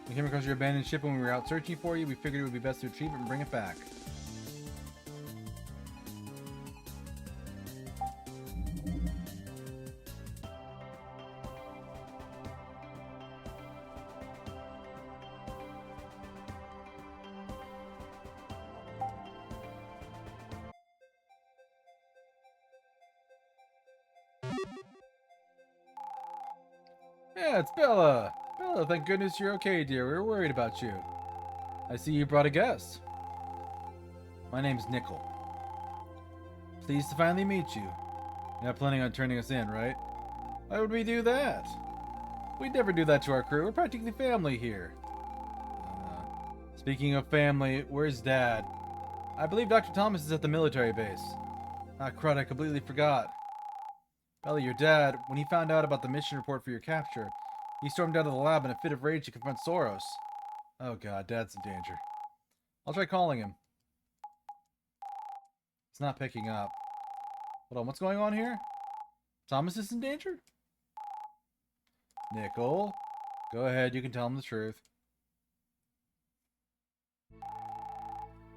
We came across your abandoned ship when we were out searching for you. We figured it would be best to retrieve it and bring it back. Yeah, it's Bella! Bella, thank goodness you're okay, dear. We were worried about you. I see you brought a guest. My name's Nickle. Pleased to finally meet you. You're not planning on turning us in, right? Why would we do that? We'd never do that to our crew. We're practically family here. Speaking of family, where's Dad? I believe Dr. Thomas is at the military base. Ah, crud, I completely forgot. Bella, your dad, when he found out about the mission report for your capture, he stormed out of the lab in a fit of rage to confront Soros. Oh god, Dad's in danger. I'll try calling him. It's not picking up. Hold on, what's going on here? Thomas is in danger? Nickle? Go ahead, you can tell him the truth.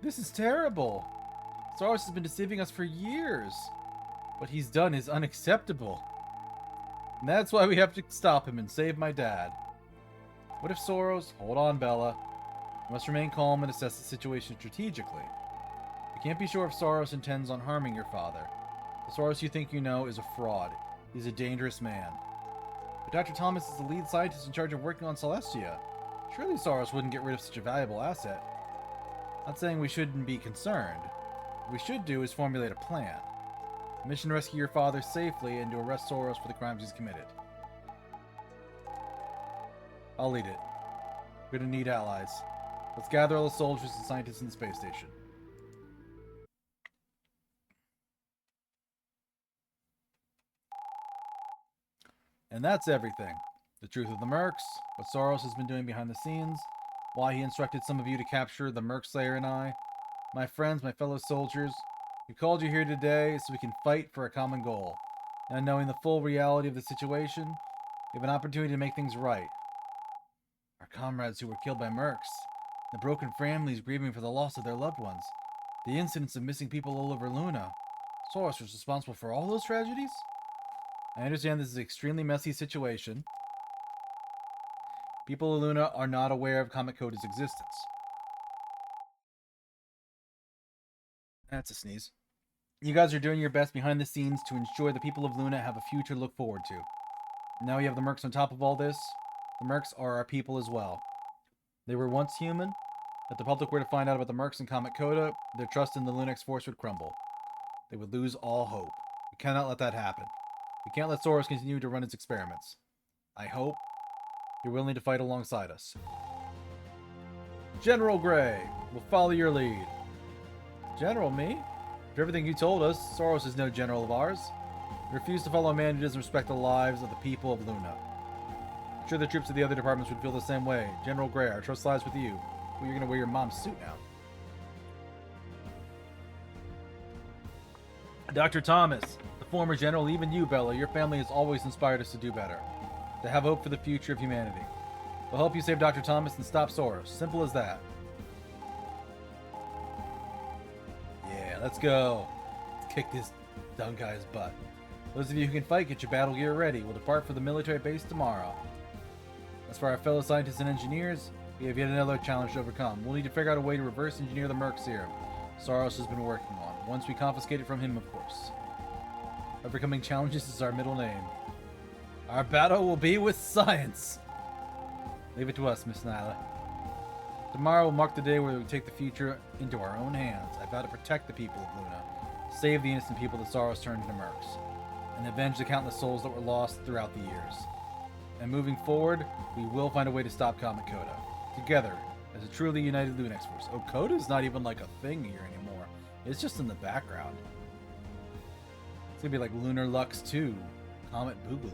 This is terrible. Soros has been deceiving us for years. What he's done is unacceptable. And that's why we have to stop him and save my dad. What if Soros... Hold on, Bella. We must remain calm and assess the situation strategically. We can't be sure if Soros intends on harming your father. The Soros you think you know is a fraud. He's a dangerous man. But Dr. Thomas is the lead scientist in charge of working on Celestia. Surely Soros wouldn't get rid of such a valuable asset. Not saying we shouldn't be concerned. What we should do is formulate a plan. A mission to rescue your father safely and to arrest Soros for the crimes he's committed. I'll lead it. We're gonna need allies. Let's gather all the soldiers and scientists in the space station. And that's everything. The truth of the Mirks, what Soros has been doing behind the scenes, why he instructed some of you to capture the Mirk Slayer and I. My friends, my fellow soldiers, we called you here today so we can fight for a common goal. Now knowing the full reality of the situation, we have an opportunity to make things right. Our comrades who were killed by Mirks, the broken families grieving for the loss of their loved ones, the incidents of missing people all over Luna. Soros was responsible for all those tragedies? I understand this is an extremely messy situation. People of Luna are not aware of Comet Coda's existence. That's a sneeze. You guys are doing your best behind the scenes to ensure the people of Luna have a future to look forward to. Now you have the Mirks on top of all this. The Mirks are our people as well. They were once human. If the public were to find out about the Mirks and Comet Coda, their trust in the Lunex force would crumble. They would lose all hope. We cannot let that happen. We can't let Soros continue to run its experiments. I hope you're willing to fight alongside us. General Gray, we'll follow your lead. General, me? For everything you told us, Soros is no general of ours. We refuse to follow a man who doesn't respect the lives of the people of Luna. I'm sure the troops of the other departments would feel the same way. General Gray, our trust lies with you. Well, you're going to wear your mom's suit now. Dr. Thomas, the former general, even you, Bella, your family has always inspired us to do better. To have hope for the future of humanity. We'll help you save Dr. Thomas and stop Soros. Simple as that. Yeah, let's go. Let's kick this dumb guy's butt. Those of you who can fight, get your battle gear ready. We'll depart for the military base tomorrow. As for our fellow scientists and engineers, we have yet another challenge to overcome. We'll need to figure out a way to reverse engineer the Mirk serum Soros has been working on. Once we confiscate it from him, of course. Overcoming challenges is our middle name. Our battle will be with science. Leave it to us, Miss Nyla. Tomorrow will mark the day where we take the future into our own hands. I vow to protect the people of Luna, save the innocent people that Soros turned into Mirks, and avenge the countless souls that were lost throughout the years. And moving forward, we will find a way to stop Comet Coda. Together, as a truly united Lunex force. Oh, Coda's not even like a thing here anymore. It's just in the background. It's gonna be like LunarLux 2, Comet Boogaloo.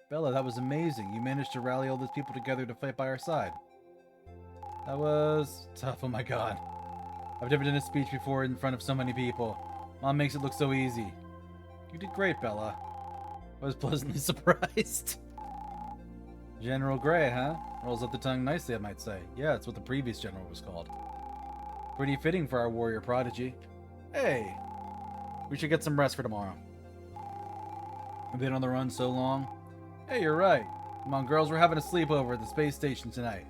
Bella, that was amazing. You managed to rally all those people together to fight by our side. That was tough, oh my god. I've never done a speech before in front of so many people. Mom makes it look so easy. You did great, Bella. I was pleasantly surprised. General Gray, huh? Rolls up the tongue nicely, I might say. Yeah, it's what the previous general was called. Pretty fitting for our warrior prodigy. Hey, we should get some rest for tomorrow. We've been on the run so long. Hey, you're right. Come on, girls, we're having a sleepover at the space station tonight.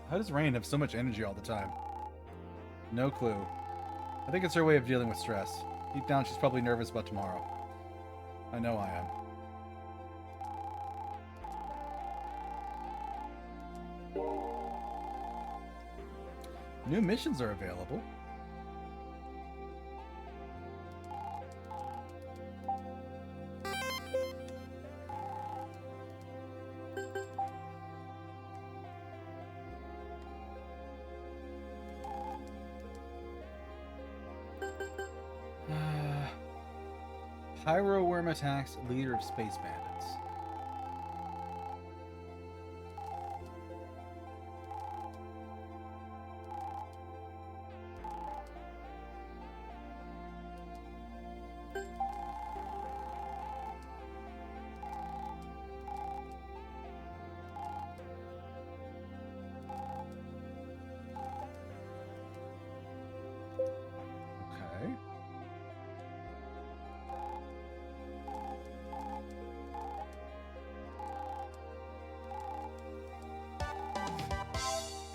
How does Rain have so much energy all the time? No clue. I think it's her way of dealing with stress. Deep down, she's probably nervous about tomorrow. I know I am. New missions are available. Pyroworm attacks leader of space bandits.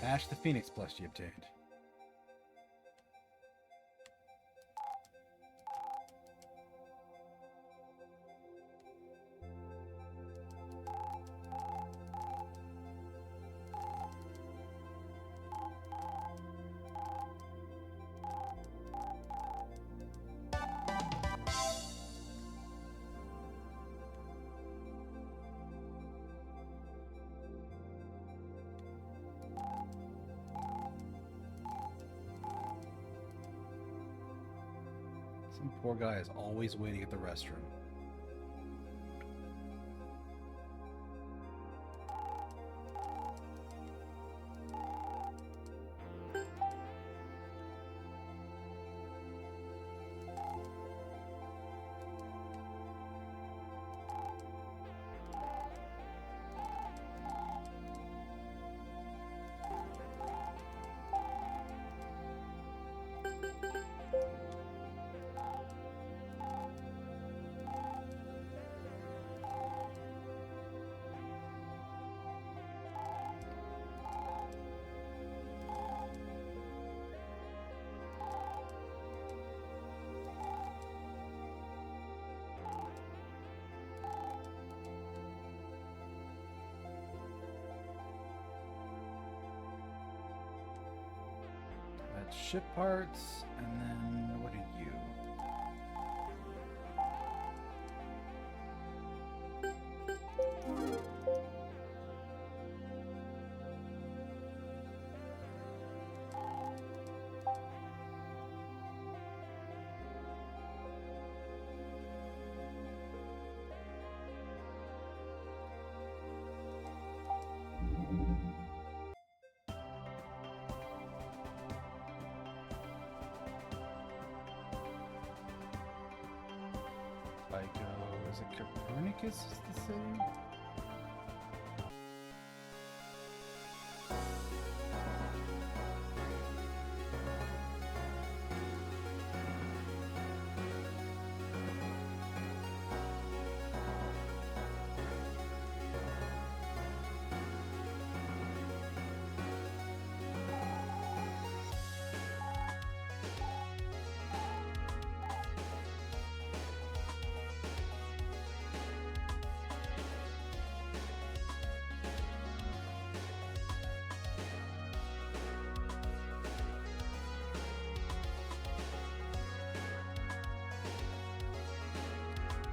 Ash the Phoenix plush you obtained. Some poor guy is always waiting at the restroom. That's ship parts, and then what are you? Is it Copernicus is the city?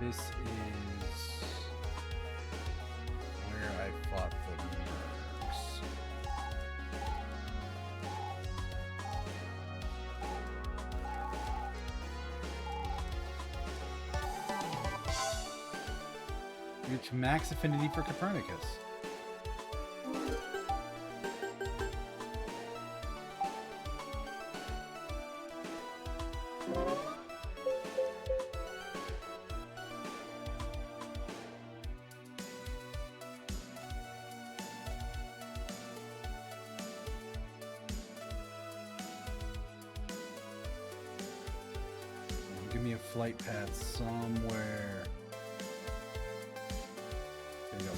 This is where I fought the Mirks. Reach max affinity for Copernicus. Give me a flight path somewhere. There you go.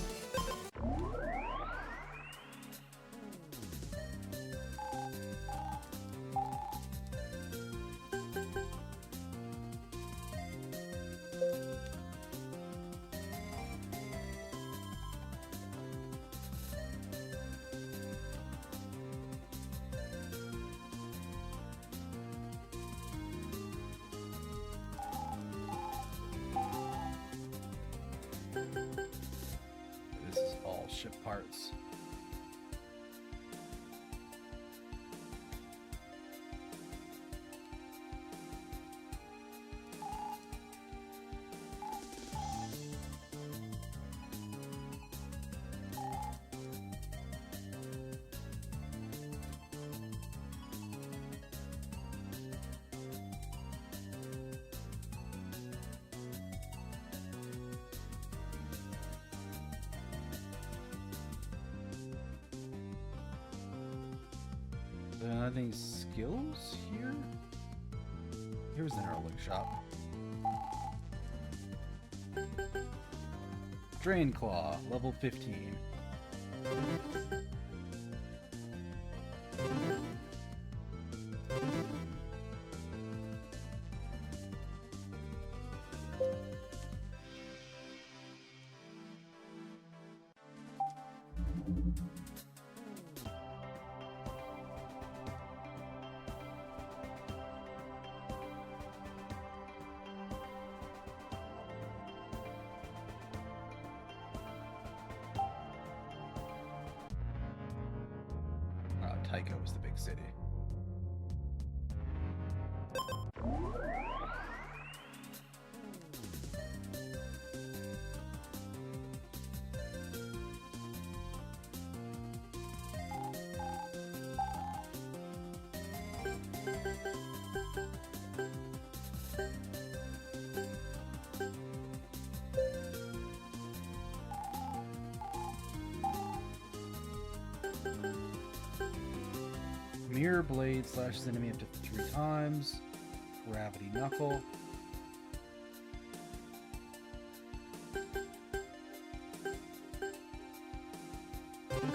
This is all ship parts. Anything skills here? Here's the LunarLux shop. Drain Claw, level 15. Tycho was the big city. Mirror Blade slashes enemy up to 3 times. Gravity Knuckle. And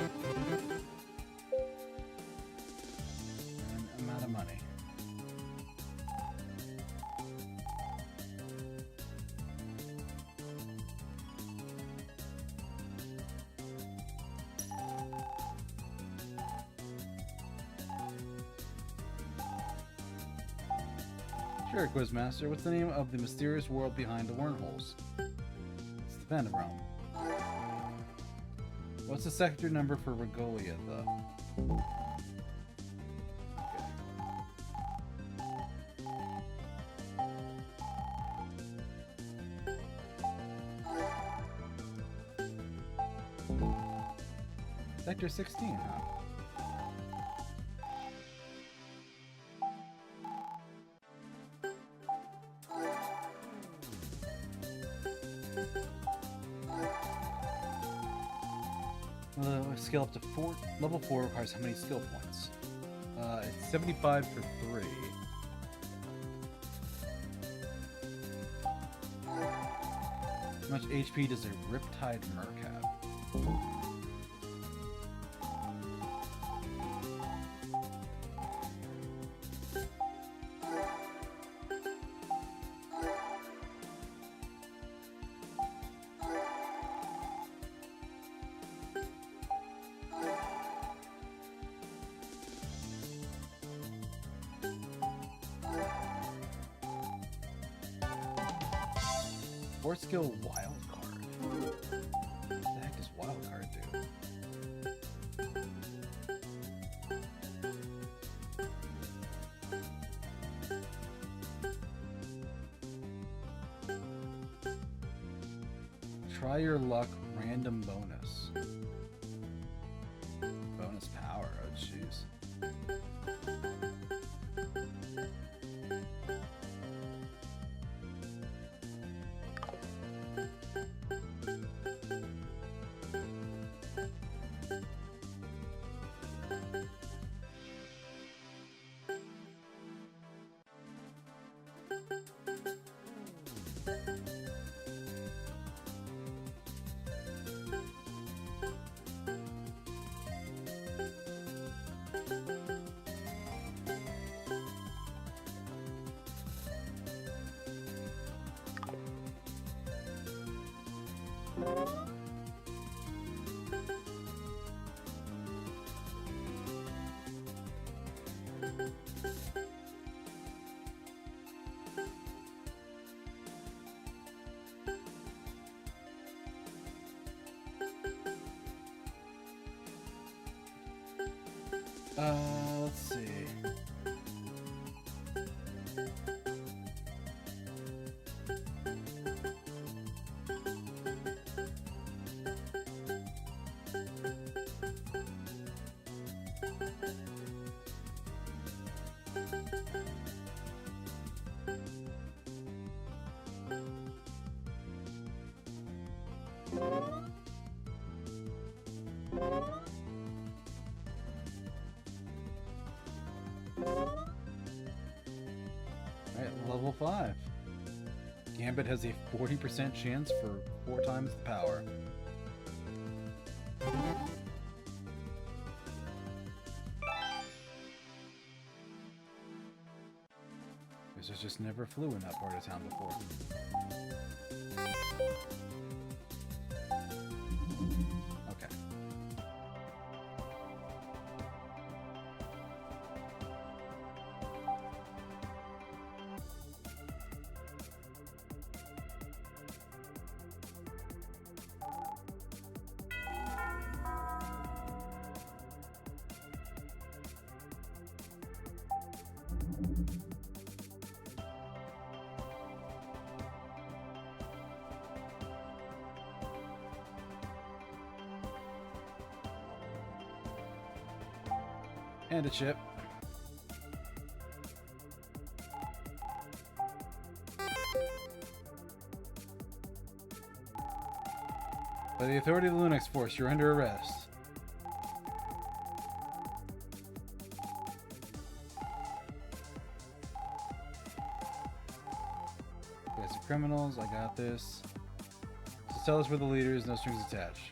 I'm out of money. Sure, Quizmaster. What's the name of the mysterious world behind the wormholes? It's the Phantom Realm. What's the sector number for Regolia, though? Okay. Sector 16, huh? Skill up to 4. Level 4 requires how many skill points? It's 75 for 3. How much HP does a Riptide Merc have? Skill wild card. What the heck does wild card do? Try your luck, random bonus. Bonus power, oh jeez. Let's see. Alright, level 5. Gambit has a 40% chance for 4 times the power. This just never flew in that part of town before. Okay. And a chip. By the authority of the Linux Force, you're under arrest. Guys are criminals, I got this. So tell us where the leader is, no strings attached.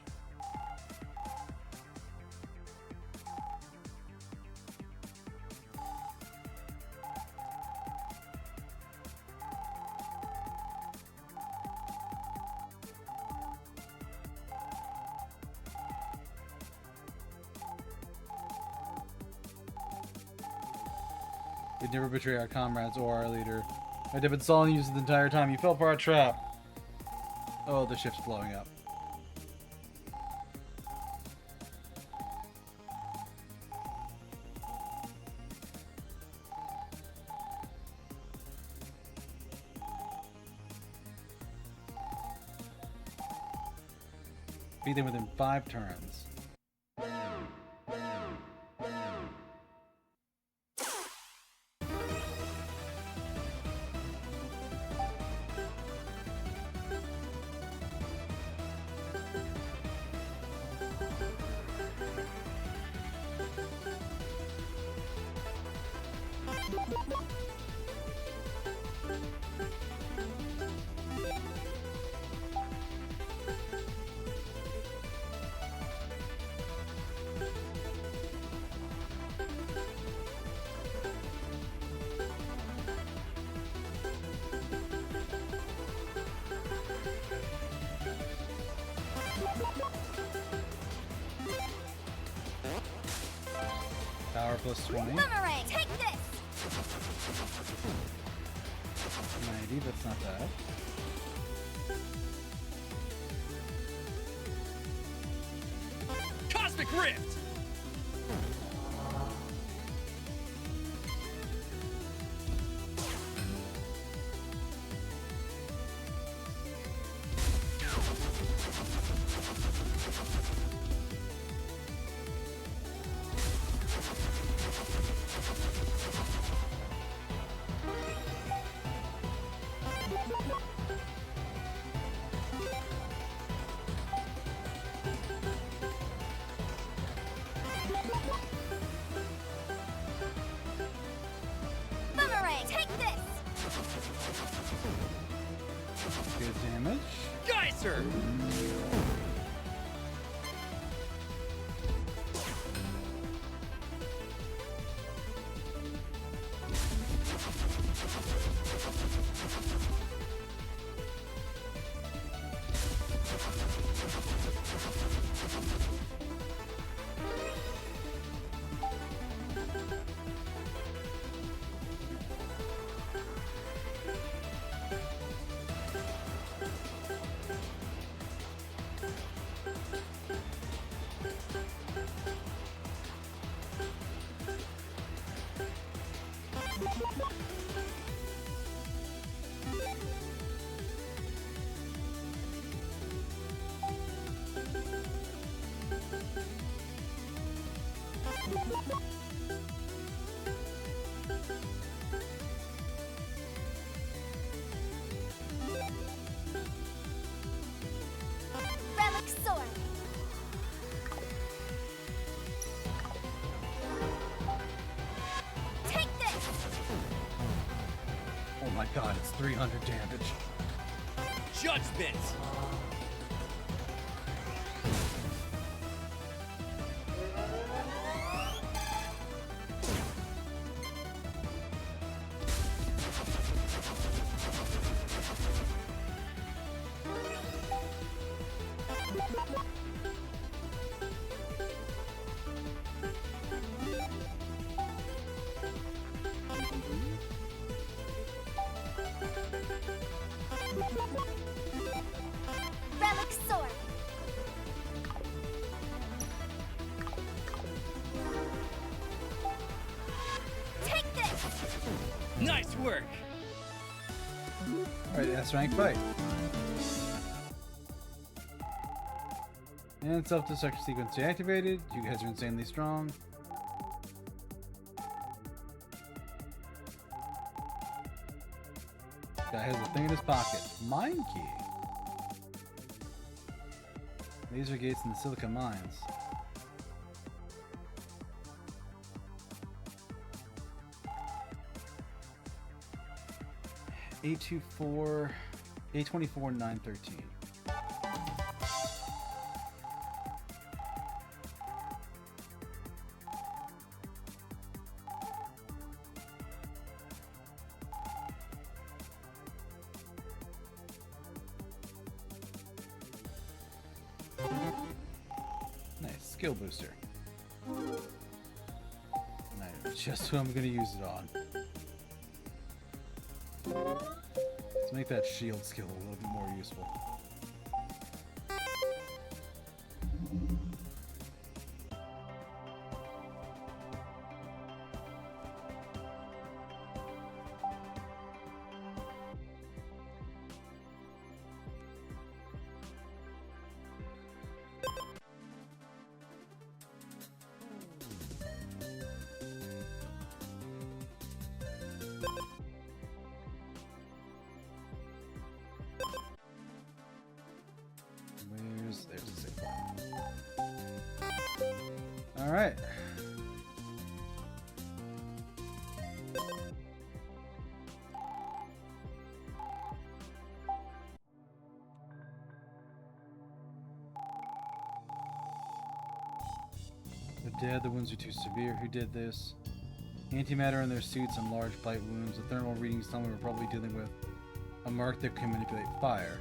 We'd never betray our comrades or our leader. I have been stalling you the entire time. You fell for our trap. Oh, the ship's blowing up. Beat them within 5 turns. Power plus 20. Boomerang, take this! 90, that's not bad. Cosmic Rift! Boomerang, take this! Good damage. Geyser! Relic sword! Take this! Oh my god, it's 300 damage. Judgment! Relic sword! Take this! Nice work! Alright, S-rank fight. And self-destruct sequence deactivated. You guys are insanely strong. Guy has a thing in his pocket. Mine key. Laser gates in the silica mines. A24, A24 913. Nice skill booster. And I know just who I'm gonna use it on. Let's make that shield skill a little bit more useful. There's a save file. All right. They're dead. The wounds are too severe. Who did this? Antimatter in their suits and large bite wounds. The thermal readings tell me we're probably dealing with a mark that can manipulate fire.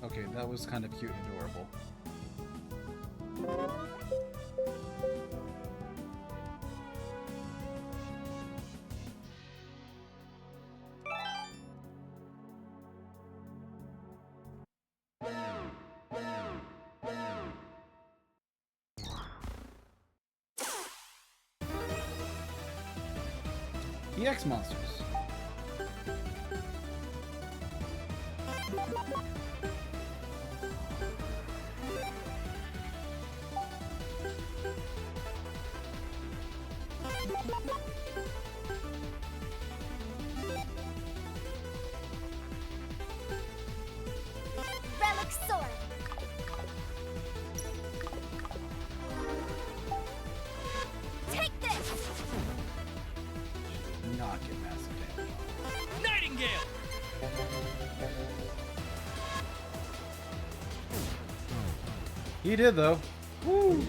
Okay, that was kind of cute and adorable. EX monsters. Relic sword. Take this. Not get massive damage. Nightingale! He did though. Woo!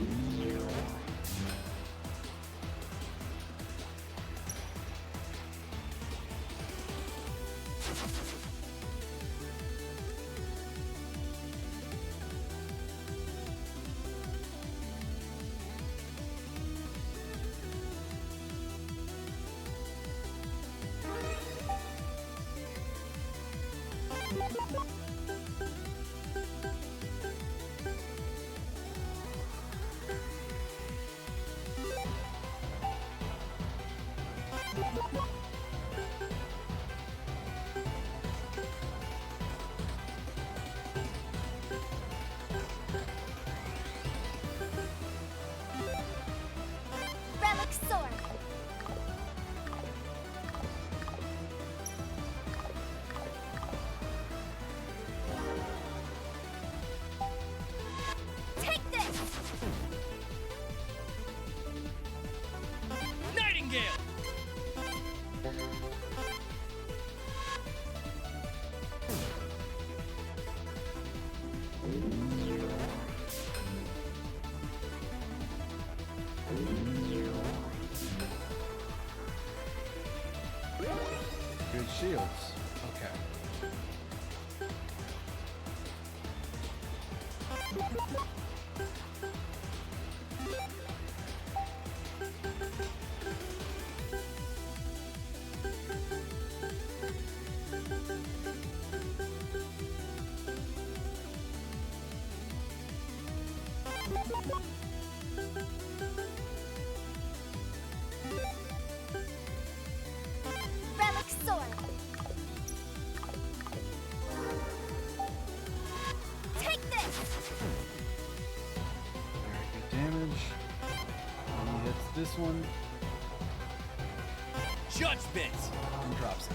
Relic sword. Take this. Nightingale! Good shields. Okay. this one Judgment. and drops it.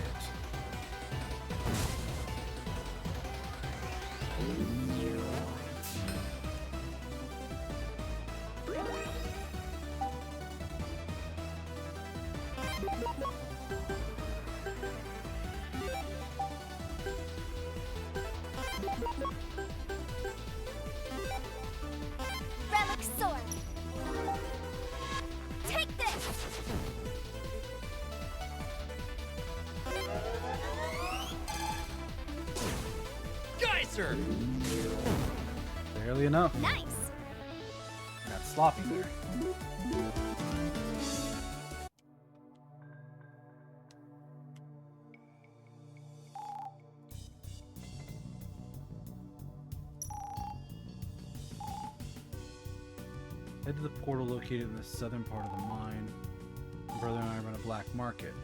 Relic sword. Take this. Geyser. Barely enough. Nice. Got sloppy there. Head to the portal located in the southern part of the mine. My brother and I run a black market.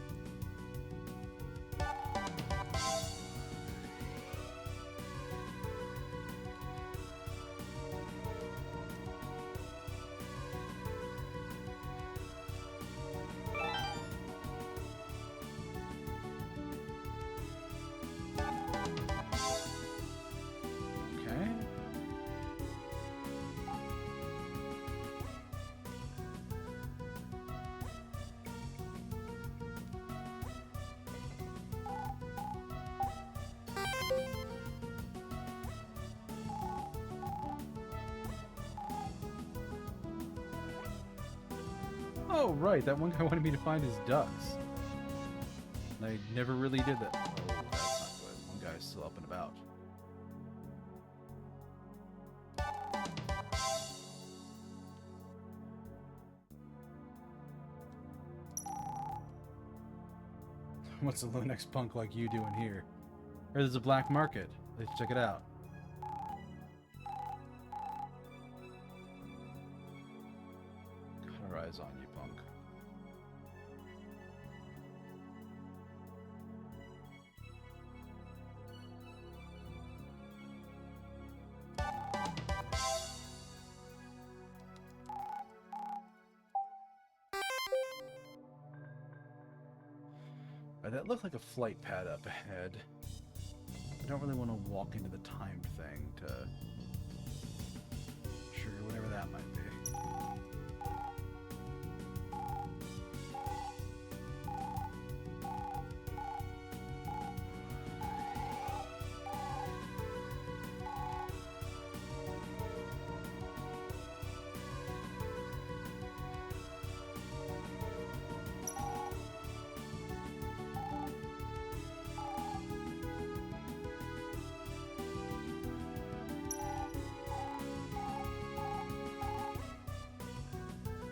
Okay. Oh, right. That one guy wanted me to find his ducks. And I never really did that. Oh, that's not good. One guy's still up and about. What's a Linux punk like you doing here? Or there's a black market. Let's check it out. Got our eyes on you, punk. That looked like a flight pad up ahead. I don't really want to walk into the timed thing to trigger whatever that might be.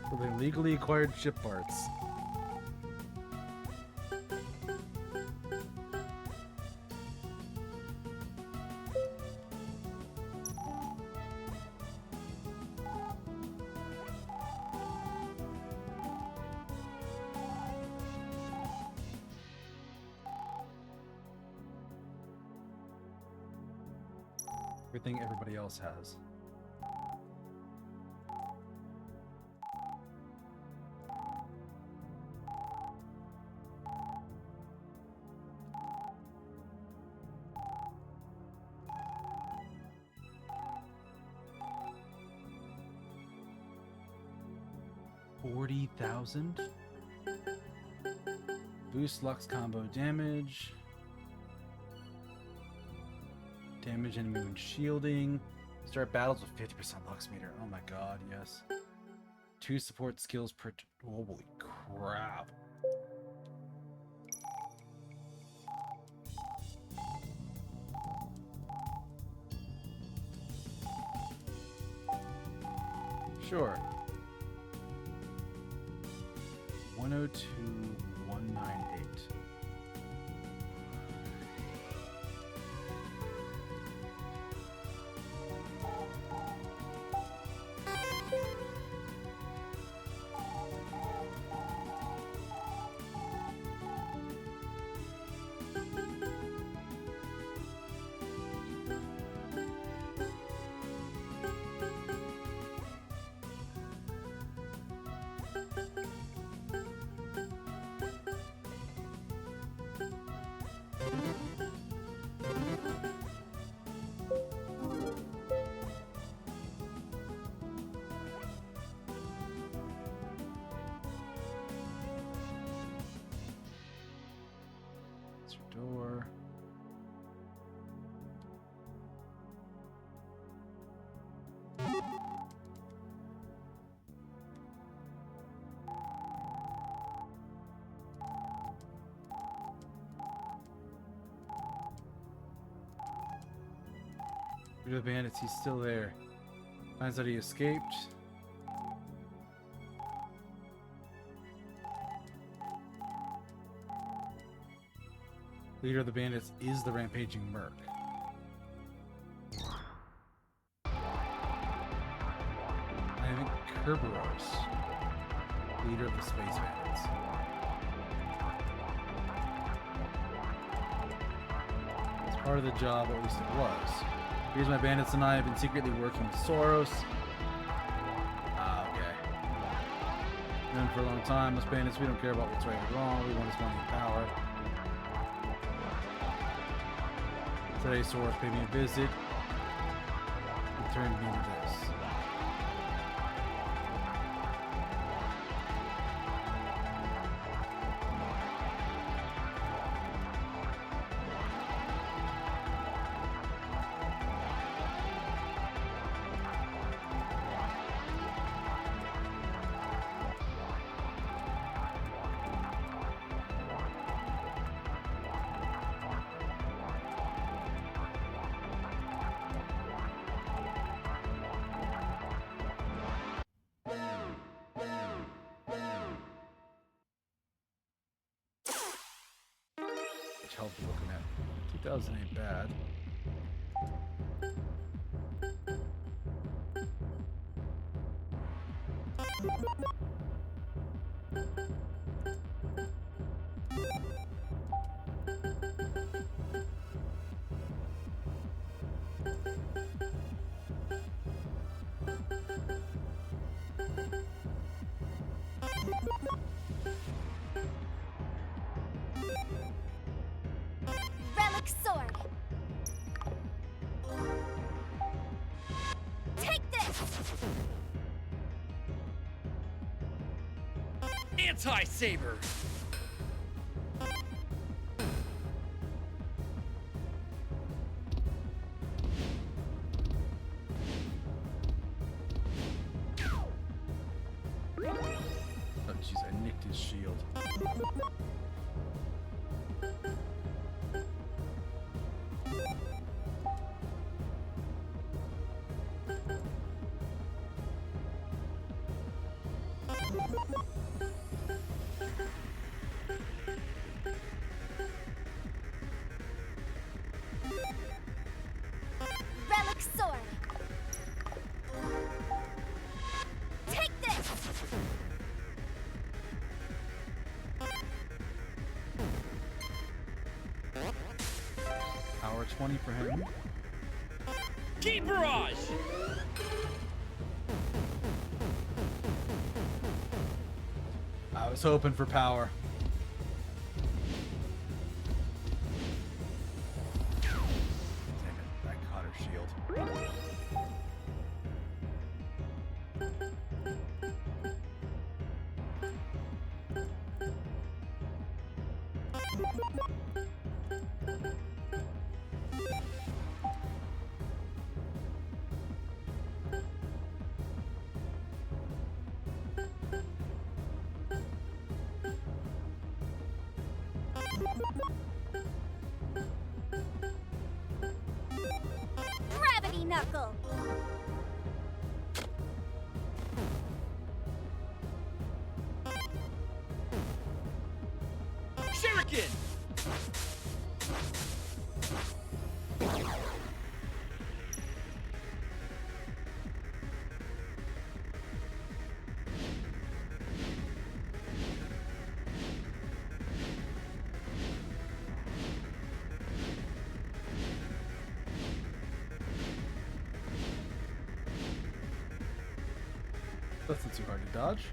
For the legally acquired ship parts. Everything everybody else has. $40,000. Boost Lux combo damage. Damage enemy when shielding. Start battles with 50% Lux meter. Oh my god, yes. 2 support skills per. Holy crap. Sure. 102,198. Leader of the bandits, he's still there. Finds out he escaped. Leader of the bandits is the rampaging Mirk. I think Kerberos, leader of the space bandits. It's part of the job, or at least it was. Here's my bandits and I have been secretly working with Soros. Ah, okay. Known for a long time, us bandits, we don't care about what's right or wrong. We want his money and power. Today, Soros paid me a visit. He turned me into this. Help looking at 2000 ain't bad. Relic sword. Take this. Anti-saber. Oh jeez, I nicked his shield. Relic sword. Take this. Power 20 for him. Key barrage. I was hoping for power. Damn it, I caught her shield. Gravity knuckle. Shuriken. That's not too hard to dodge.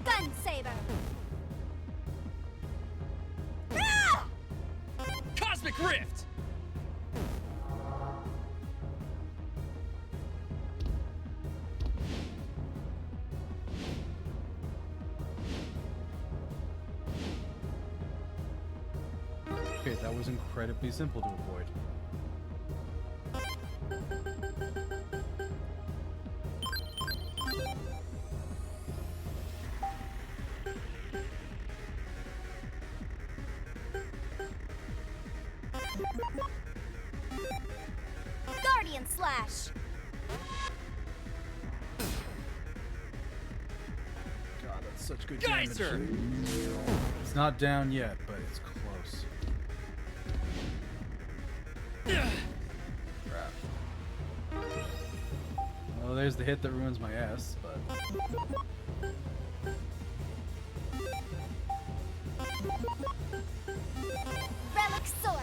Gun saber. Ah! Cosmic rift. that was incredibly simple to avoid. Guardian Slash. God, that's such good Geyser! damage. It's not down yet, but it's close. Crap. Well, there's the hit that ruins my S, but... Relic Sword.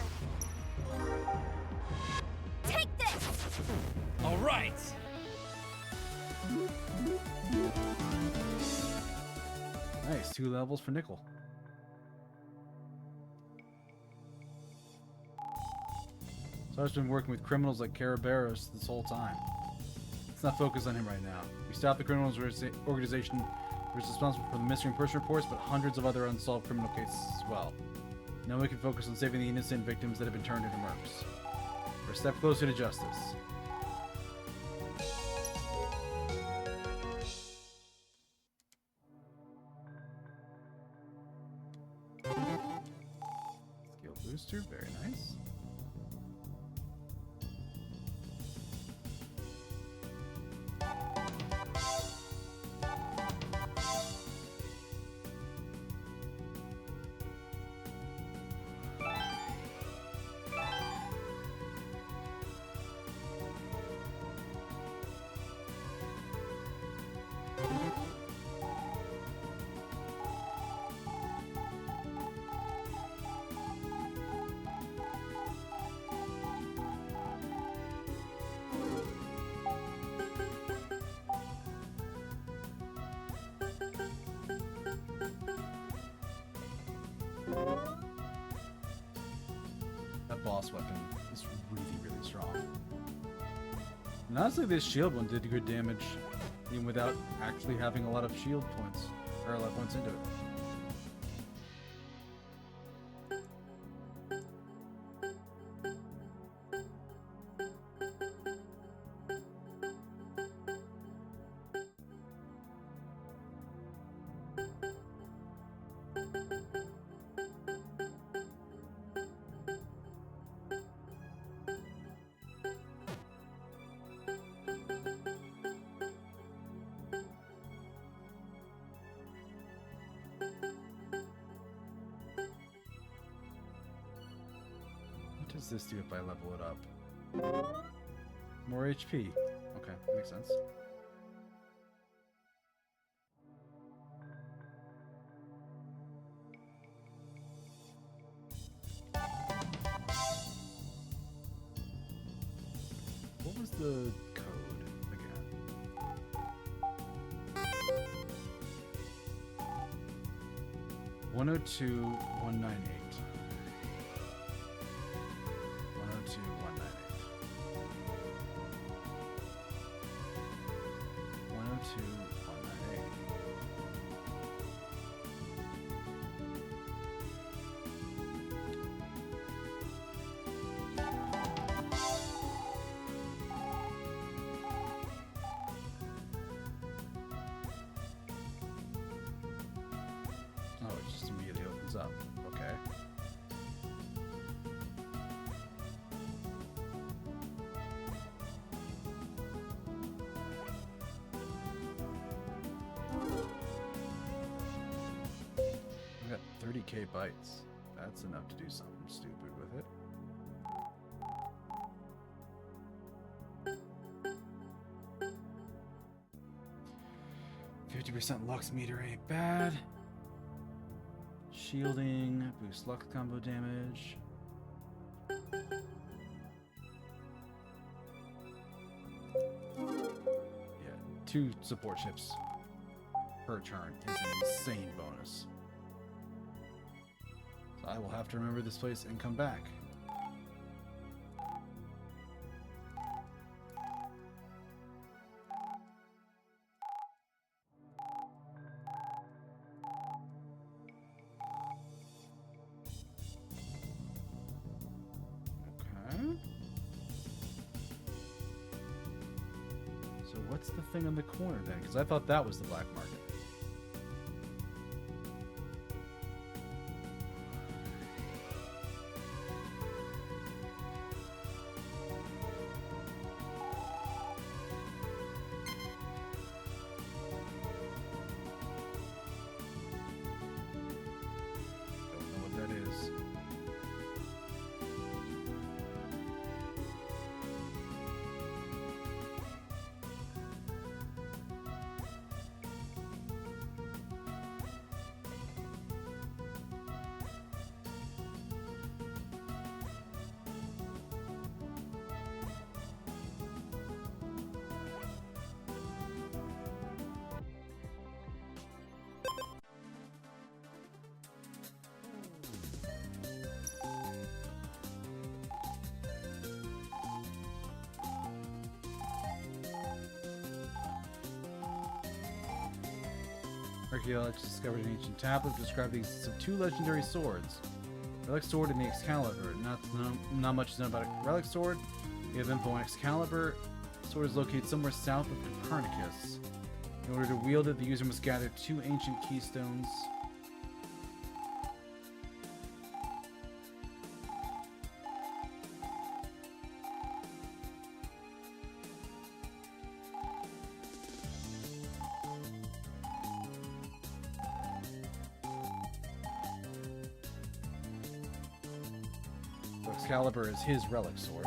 Take this. All right. Nice, 2 levels for Nickle. So I've been working with criminals like Caraberos this whole time. Let's not focus on him right now. We stopped the criminals organization that was responsible for the missing person reports, but hundreds of other unsolved criminal cases as well. Now we can focus on saving the innocent victims that have been turned into mercs. We're a step closer to justice. Skill booster, very nice. That boss weapon is really, really strong. And honestly, this shield one did good damage, even without actually having a lot of shield points, or a lot of points into it. What does this do if I level it up? More HP. Okay, makes sense. What was the code again? 102.198. 102.198. Oh, it just immediately opens up. Okay. I got 30k bytes. That's enough to do something stupid with it. %50 Lux meter ain't bad. Shielding, boost Lux combo damage. Yeah, 2 support chips per turn is an insane bonus. So I will have to remember this place and come back. So what's the thing on the corner then? Because I thought that was the black market. Don't know what that is. Archaeologists discovered an ancient tablet describing the existence of two legendary swords. Relic sword and the Excalibur. Not much is known about a relic sword. We have info on Excalibur. The sword is located somewhere south of Copernicus. In order to wield it, the user must gather two ancient keystones. Excalibur is his relic sword.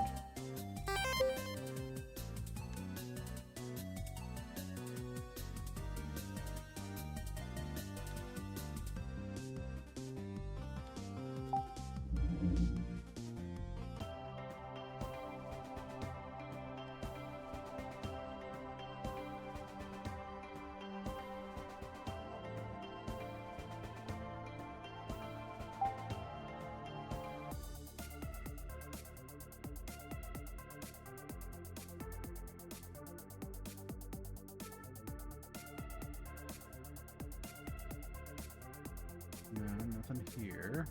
No, nothing here.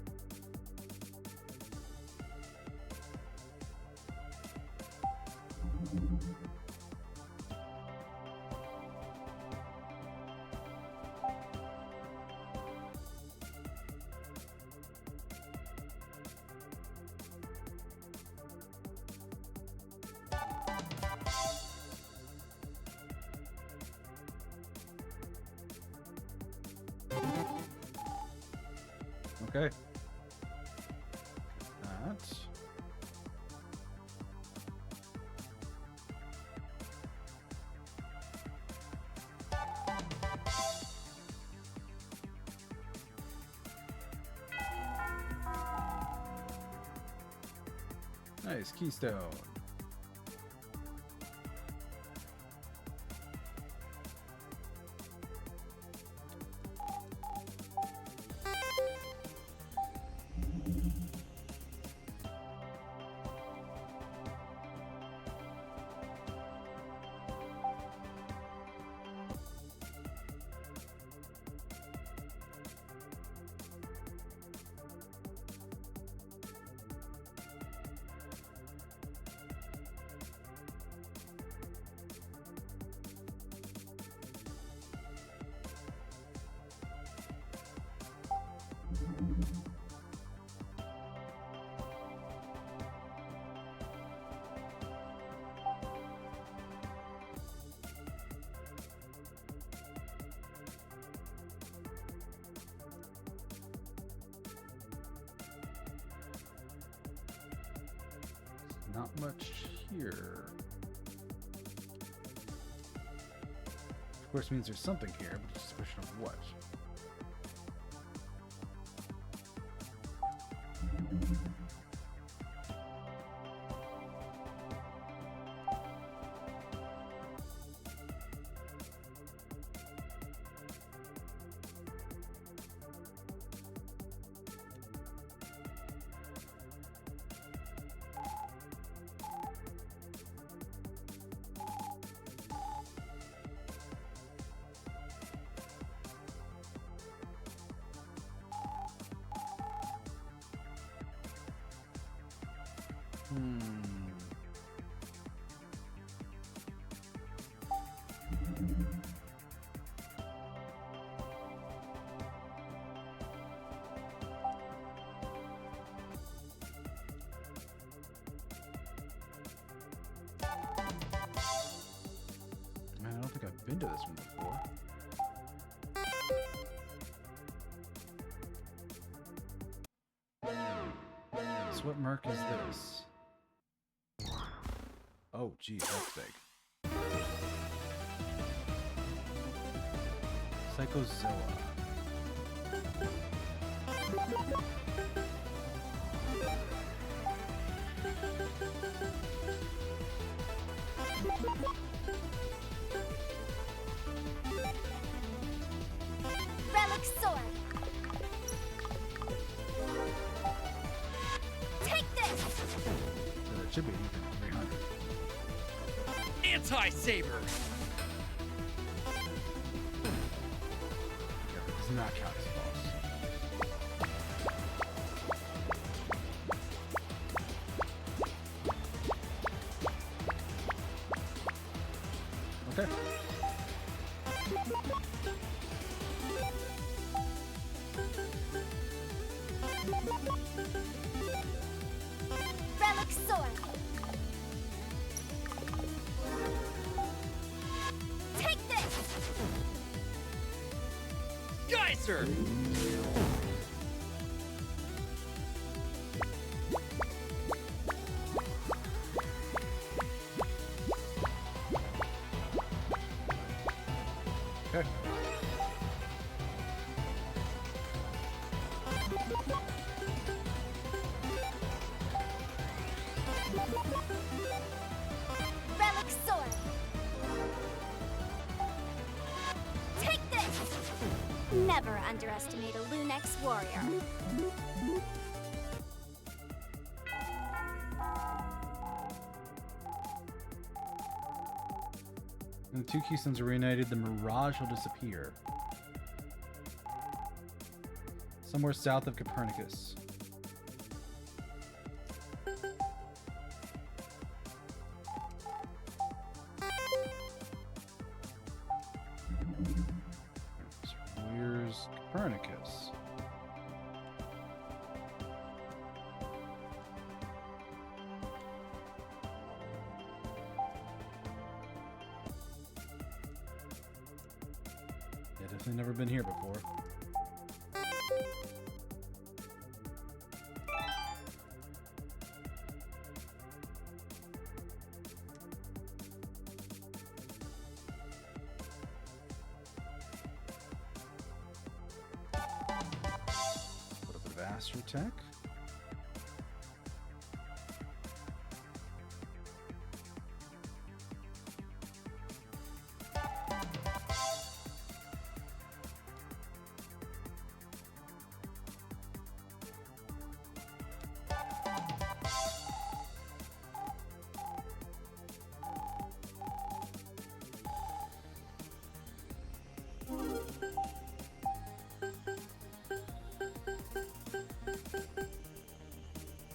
Okay. That. Nice, keystone. Not much here. Of course, means there's something here, but it's just a question of what. Man, I don't think I've been to this one before. So what Mirk is this? Oh, geez, that's big. Psychozoa. Relic sword. Take this. So it should be even 300. Anti-saber. Yeah, but this is not count as boss. Okay. Relic sword. Take this. Geyser. Okay. Relic sword. Take this. Never underestimate a Lunex warrior. When the two keystones are reunited, the mirage will disappear. Somewhere south of Copernicus. So where's Copernicus? Yeah, definitely never been here before. A little bit of Astrotech.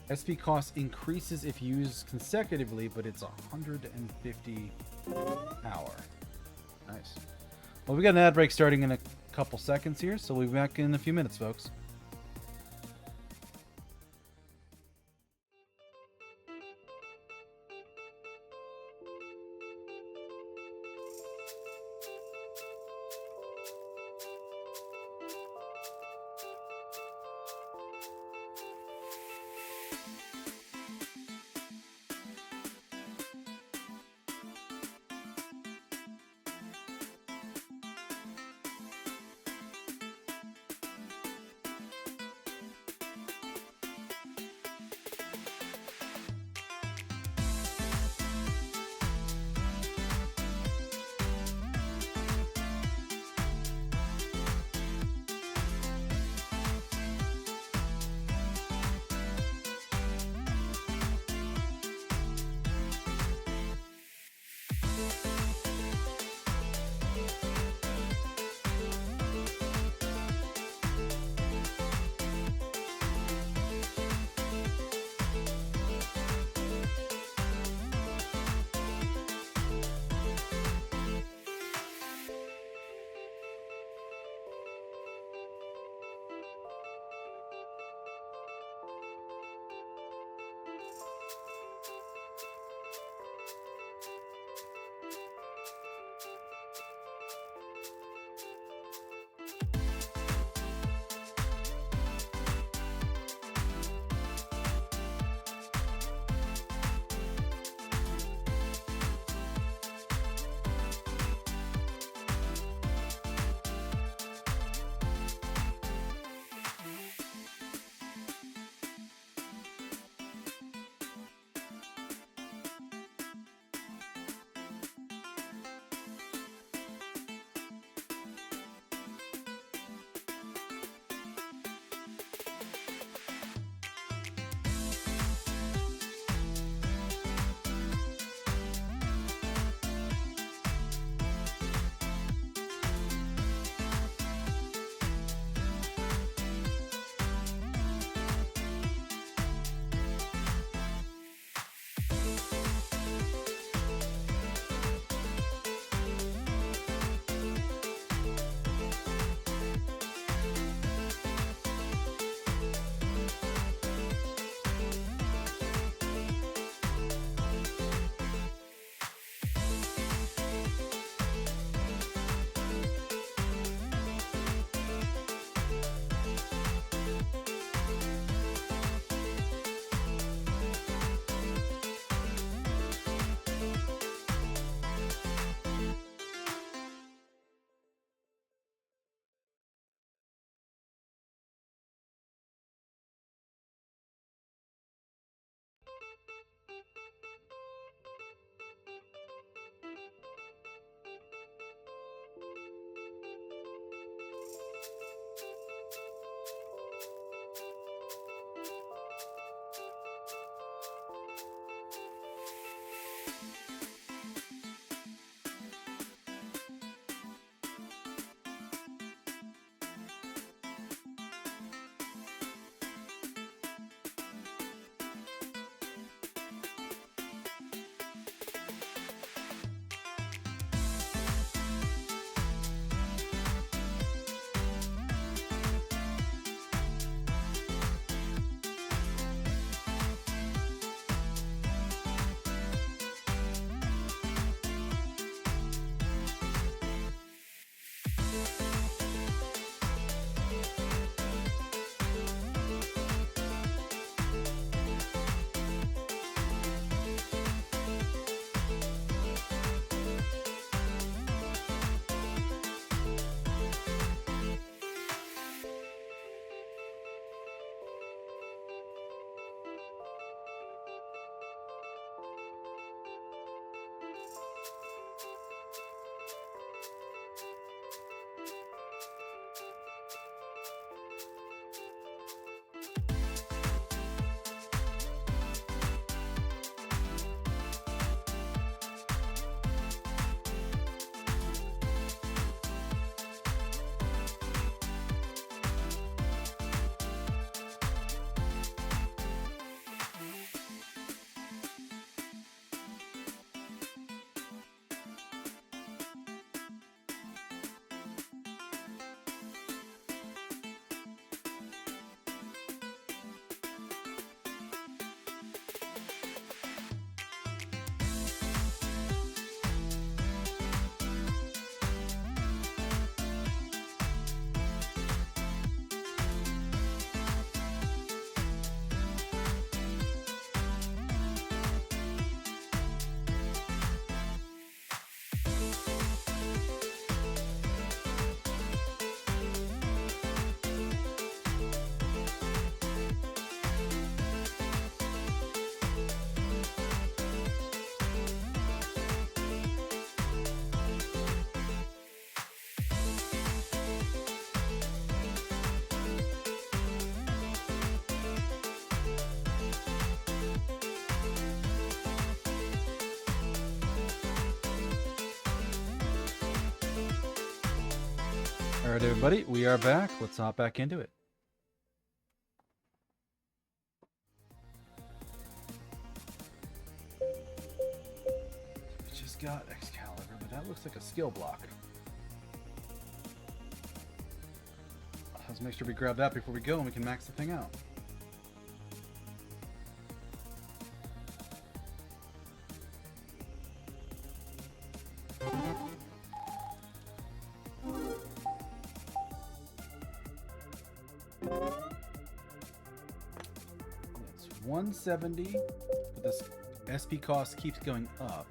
SP cost increases if used consecutively, but it's 150 power. Nice. Well, we got an ad break starting in a couple seconds here, so we'll be back in a few minutes, folks. All right, everybody, we are back. Let's hop back into it. We just got Excalibur, but that looks like a skill block. Let's make sure we grab that before we go and we can max the thing out. It's 170, but this SP cost keeps going up.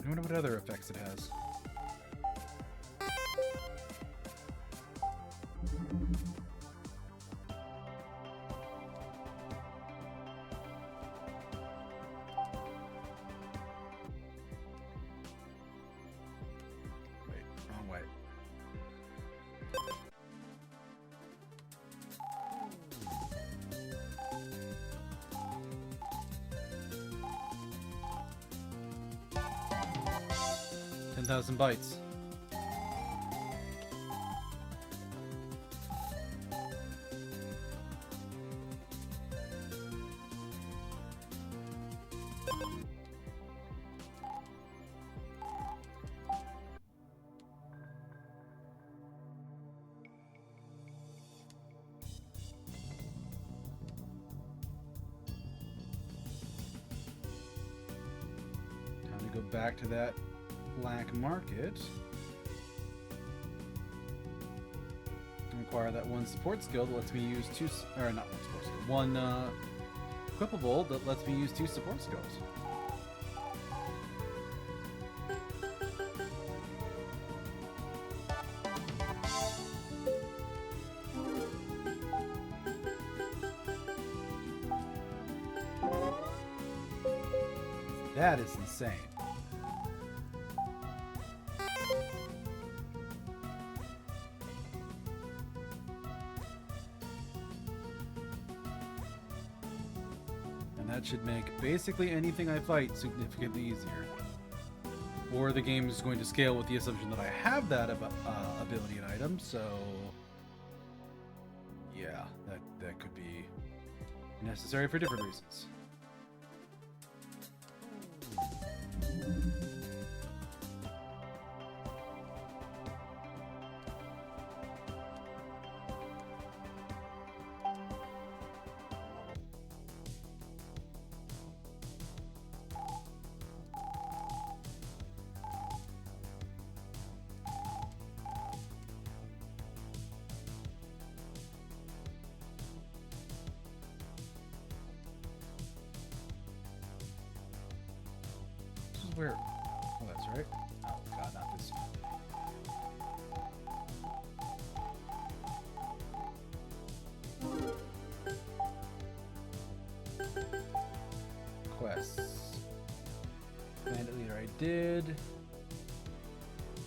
I wonder what other effects it has. Wait, wrong way. $10,000 bytes. Time to go back to that black market and acquire that one support skill that lets me use two, or not one support skill, one equipable that lets me use two support skills. That is insane. And that should make basically anything I fight significantly easier. Or the game is going to scale with the assumption that I have that ability and item, so yeah, that could be necessary for different reasons. Where? Oh, that's right. Oh, God, not this. Quests. Bandit leader, I did.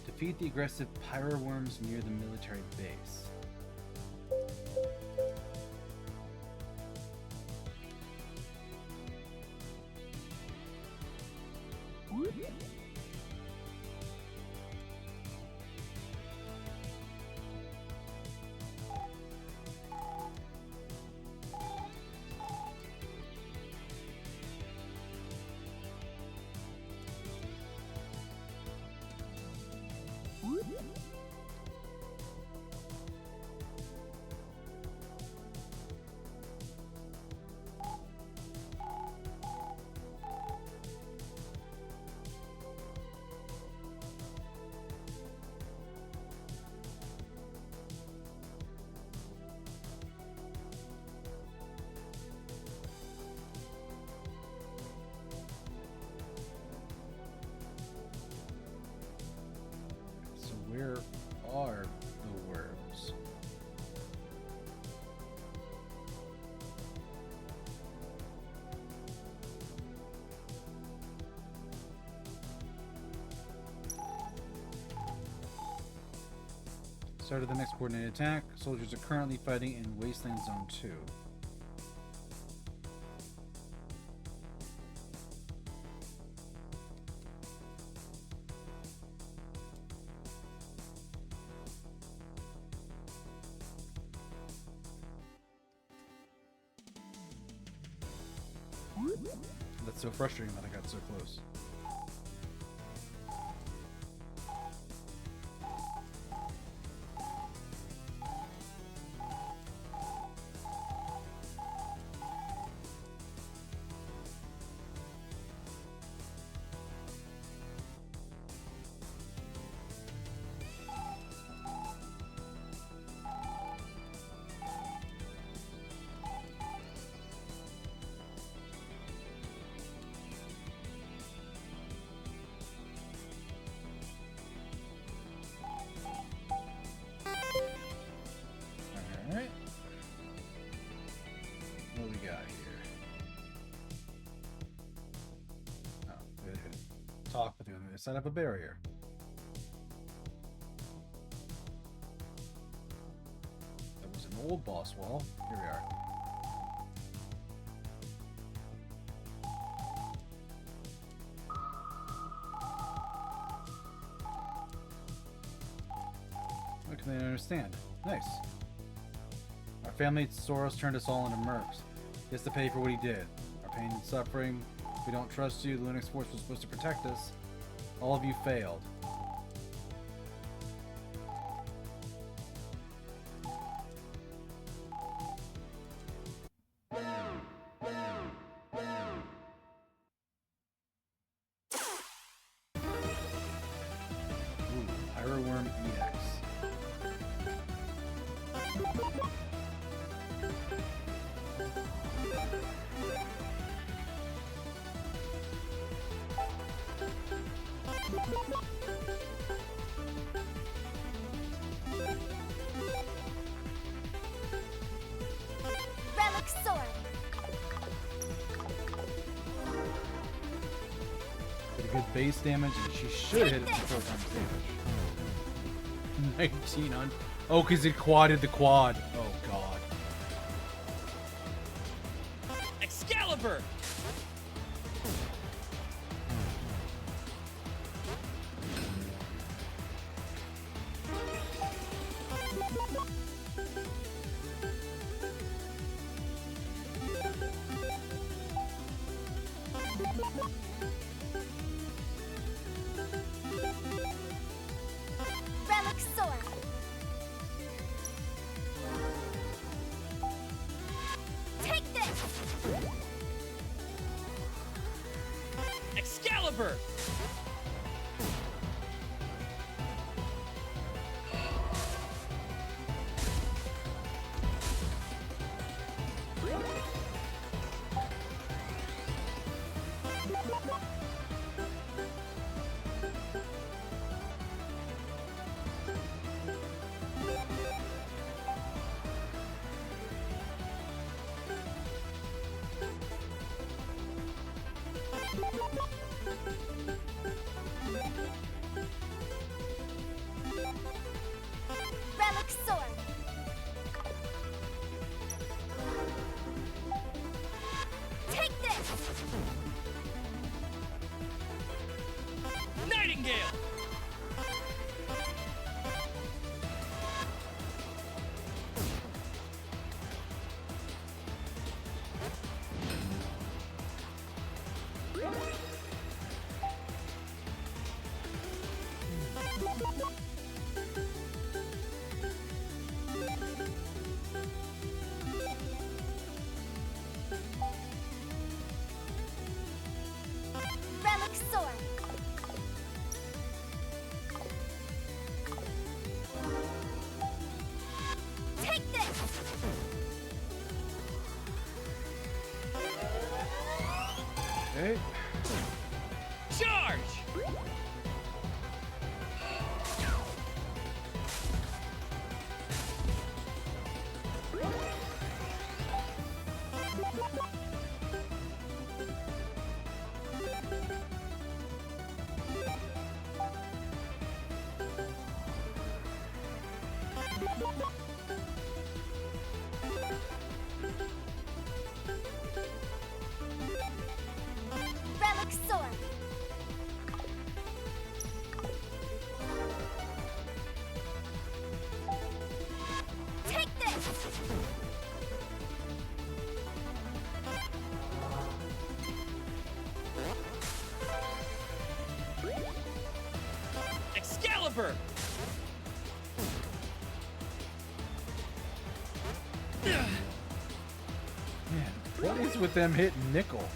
Defeat the aggressive pyro worms near the military base. Where are the worms? Start of the next coordinated attack. Soldiers are currently fighting in Wasteland Zone 2. That's so frustrating that I got so close. Alright. What do we got here? Oh, good. Talk with you on the other side of a barrier. That was an old boss wall. Here we are. What can they understand? Nice. Our family Soros turned us all into mercs. He has to pay for what he did. Our pain and suffering. If we don't trust you, the Linux Force was supposed to protect us. All of you failed. Ooh, Pyroworm EX. Relic sword. Did a good base damage, and she should hit it for 4 times damage. 19 on. Oh, because it quadded the quad. Oh, God. Excalibur! Relic sword. Take this. Excalibur! Relic sword. Take this. Nightingale! Relic sword. Take this. Okay. Charge! Relic sword. Excalibur! Man, what is with them hitting Nickle?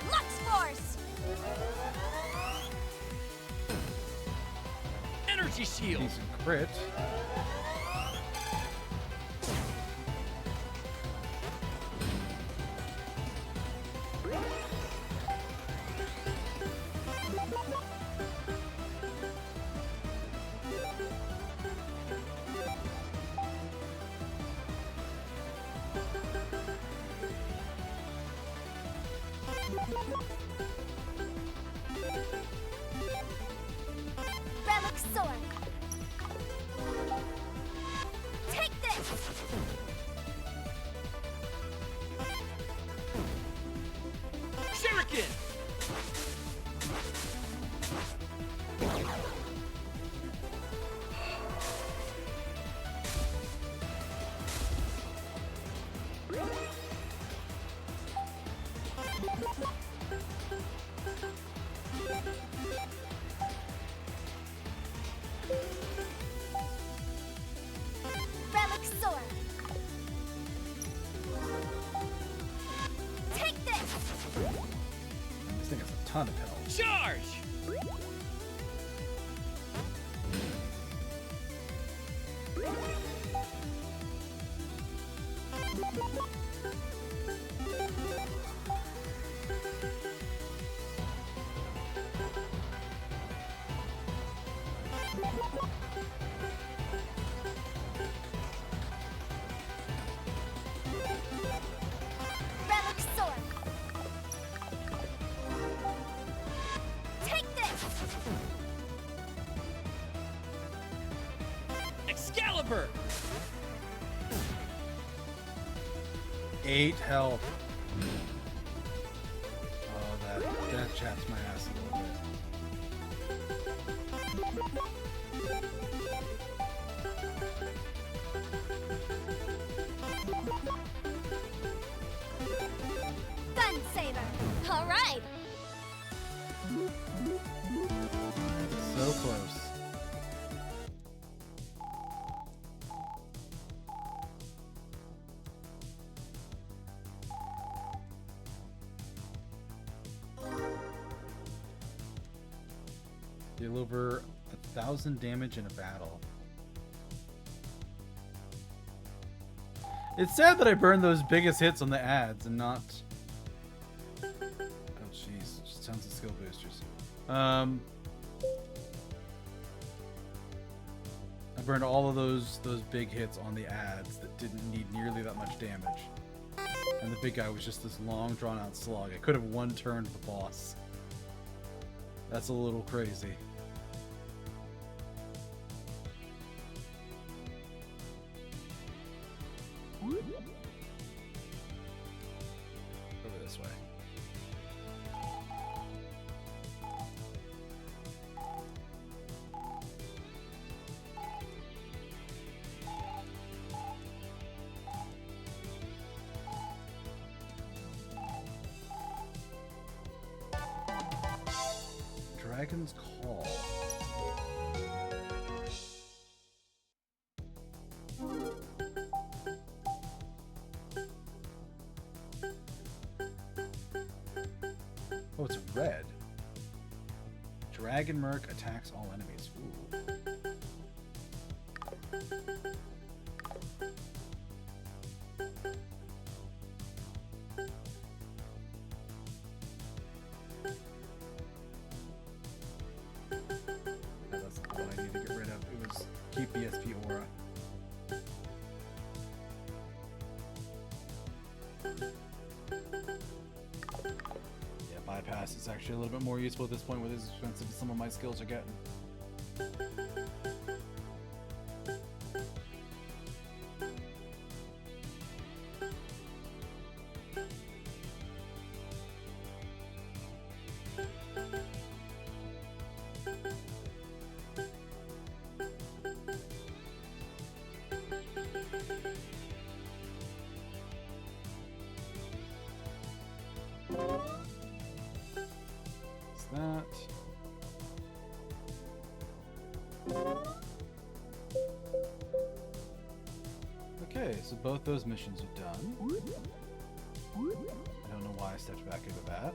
Lux Force! Energy Shield! Decent crit. Relic Sword! Take this! Shuriken! Relic Sword! Take this! This thing has a ton of health. Charge! Relic Sword! Take this! Excalibur! 8 health. Oh, that chaps my ass a little Gun Saber! Alright! bit. So close. Deal over 1,000 damage in a battle. It's sad that I burned those biggest hits on the ads and not. Oh jeez, just tons of skill boosters. I burned all of those big hits on the ads that didn't need nearly that much damage. And the big guy was just this long drawn out slog. I could have one-turned the boss. That's a little crazy. Over this way. Dragon's Call. Oh, it's red. Dragon Mirk attacks all enemies. Ooh. That's not what I need to get rid of. It was keep the SP aura. Yeah, bypass is actually a little bit more useful at this point with as expensive as some of my skills are getting. Okay, so both those missions are done. I don't know why I stepped back into that.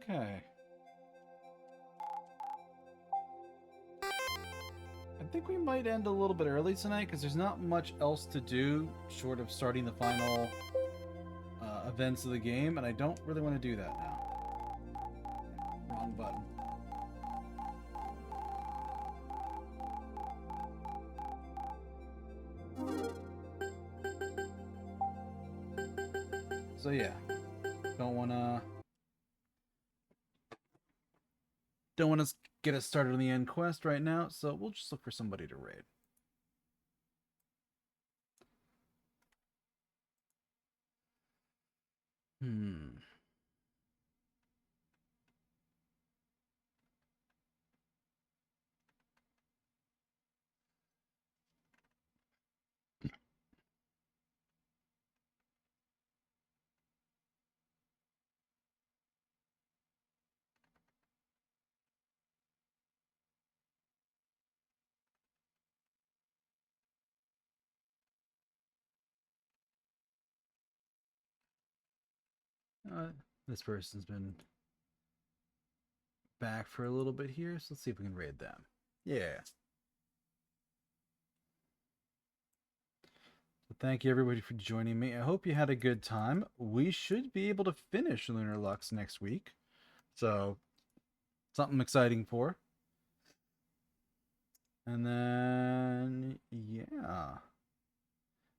Okay. I think we might end a little bit early tonight because there's not much else to do short of starting the final events of the game, and I don't really want to do that now. Wrong button. So yeah, don't want to get us started on the end quest right now, so we'll just look for somebody to raid. This person's been back for a little bit here, so let's see if we can raid them. Yeah. So thank you everybody for joining me. I hope you had a good time. We should be able to finish LunarLux next week. So something exciting for. And then yeah.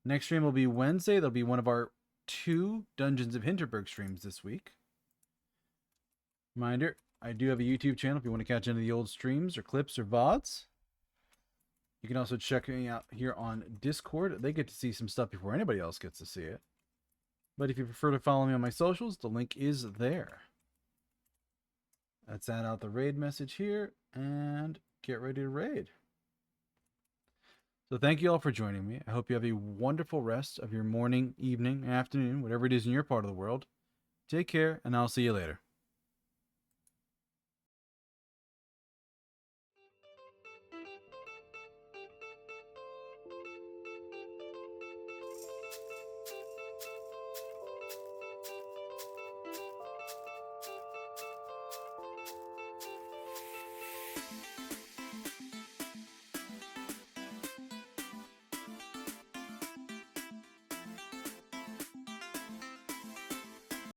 Next stream will be Wednesday. There'll be one of our 2 Dungeons of Hinterberg streams this week. Reminder, I do have a YouTube channel if you want to catch any of the old streams or clips or VODs. You can also check me out here on Discord. They get to see some stuff before anybody else gets to see it. But if you prefer to follow me on my socials, the link is there. Let's add out the raid message here and get ready to raid. So thank you all for joining me. I hope you have a wonderful rest of your morning, evening, afternoon, whatever it is in your part of the world. Take care, and I'll see you later.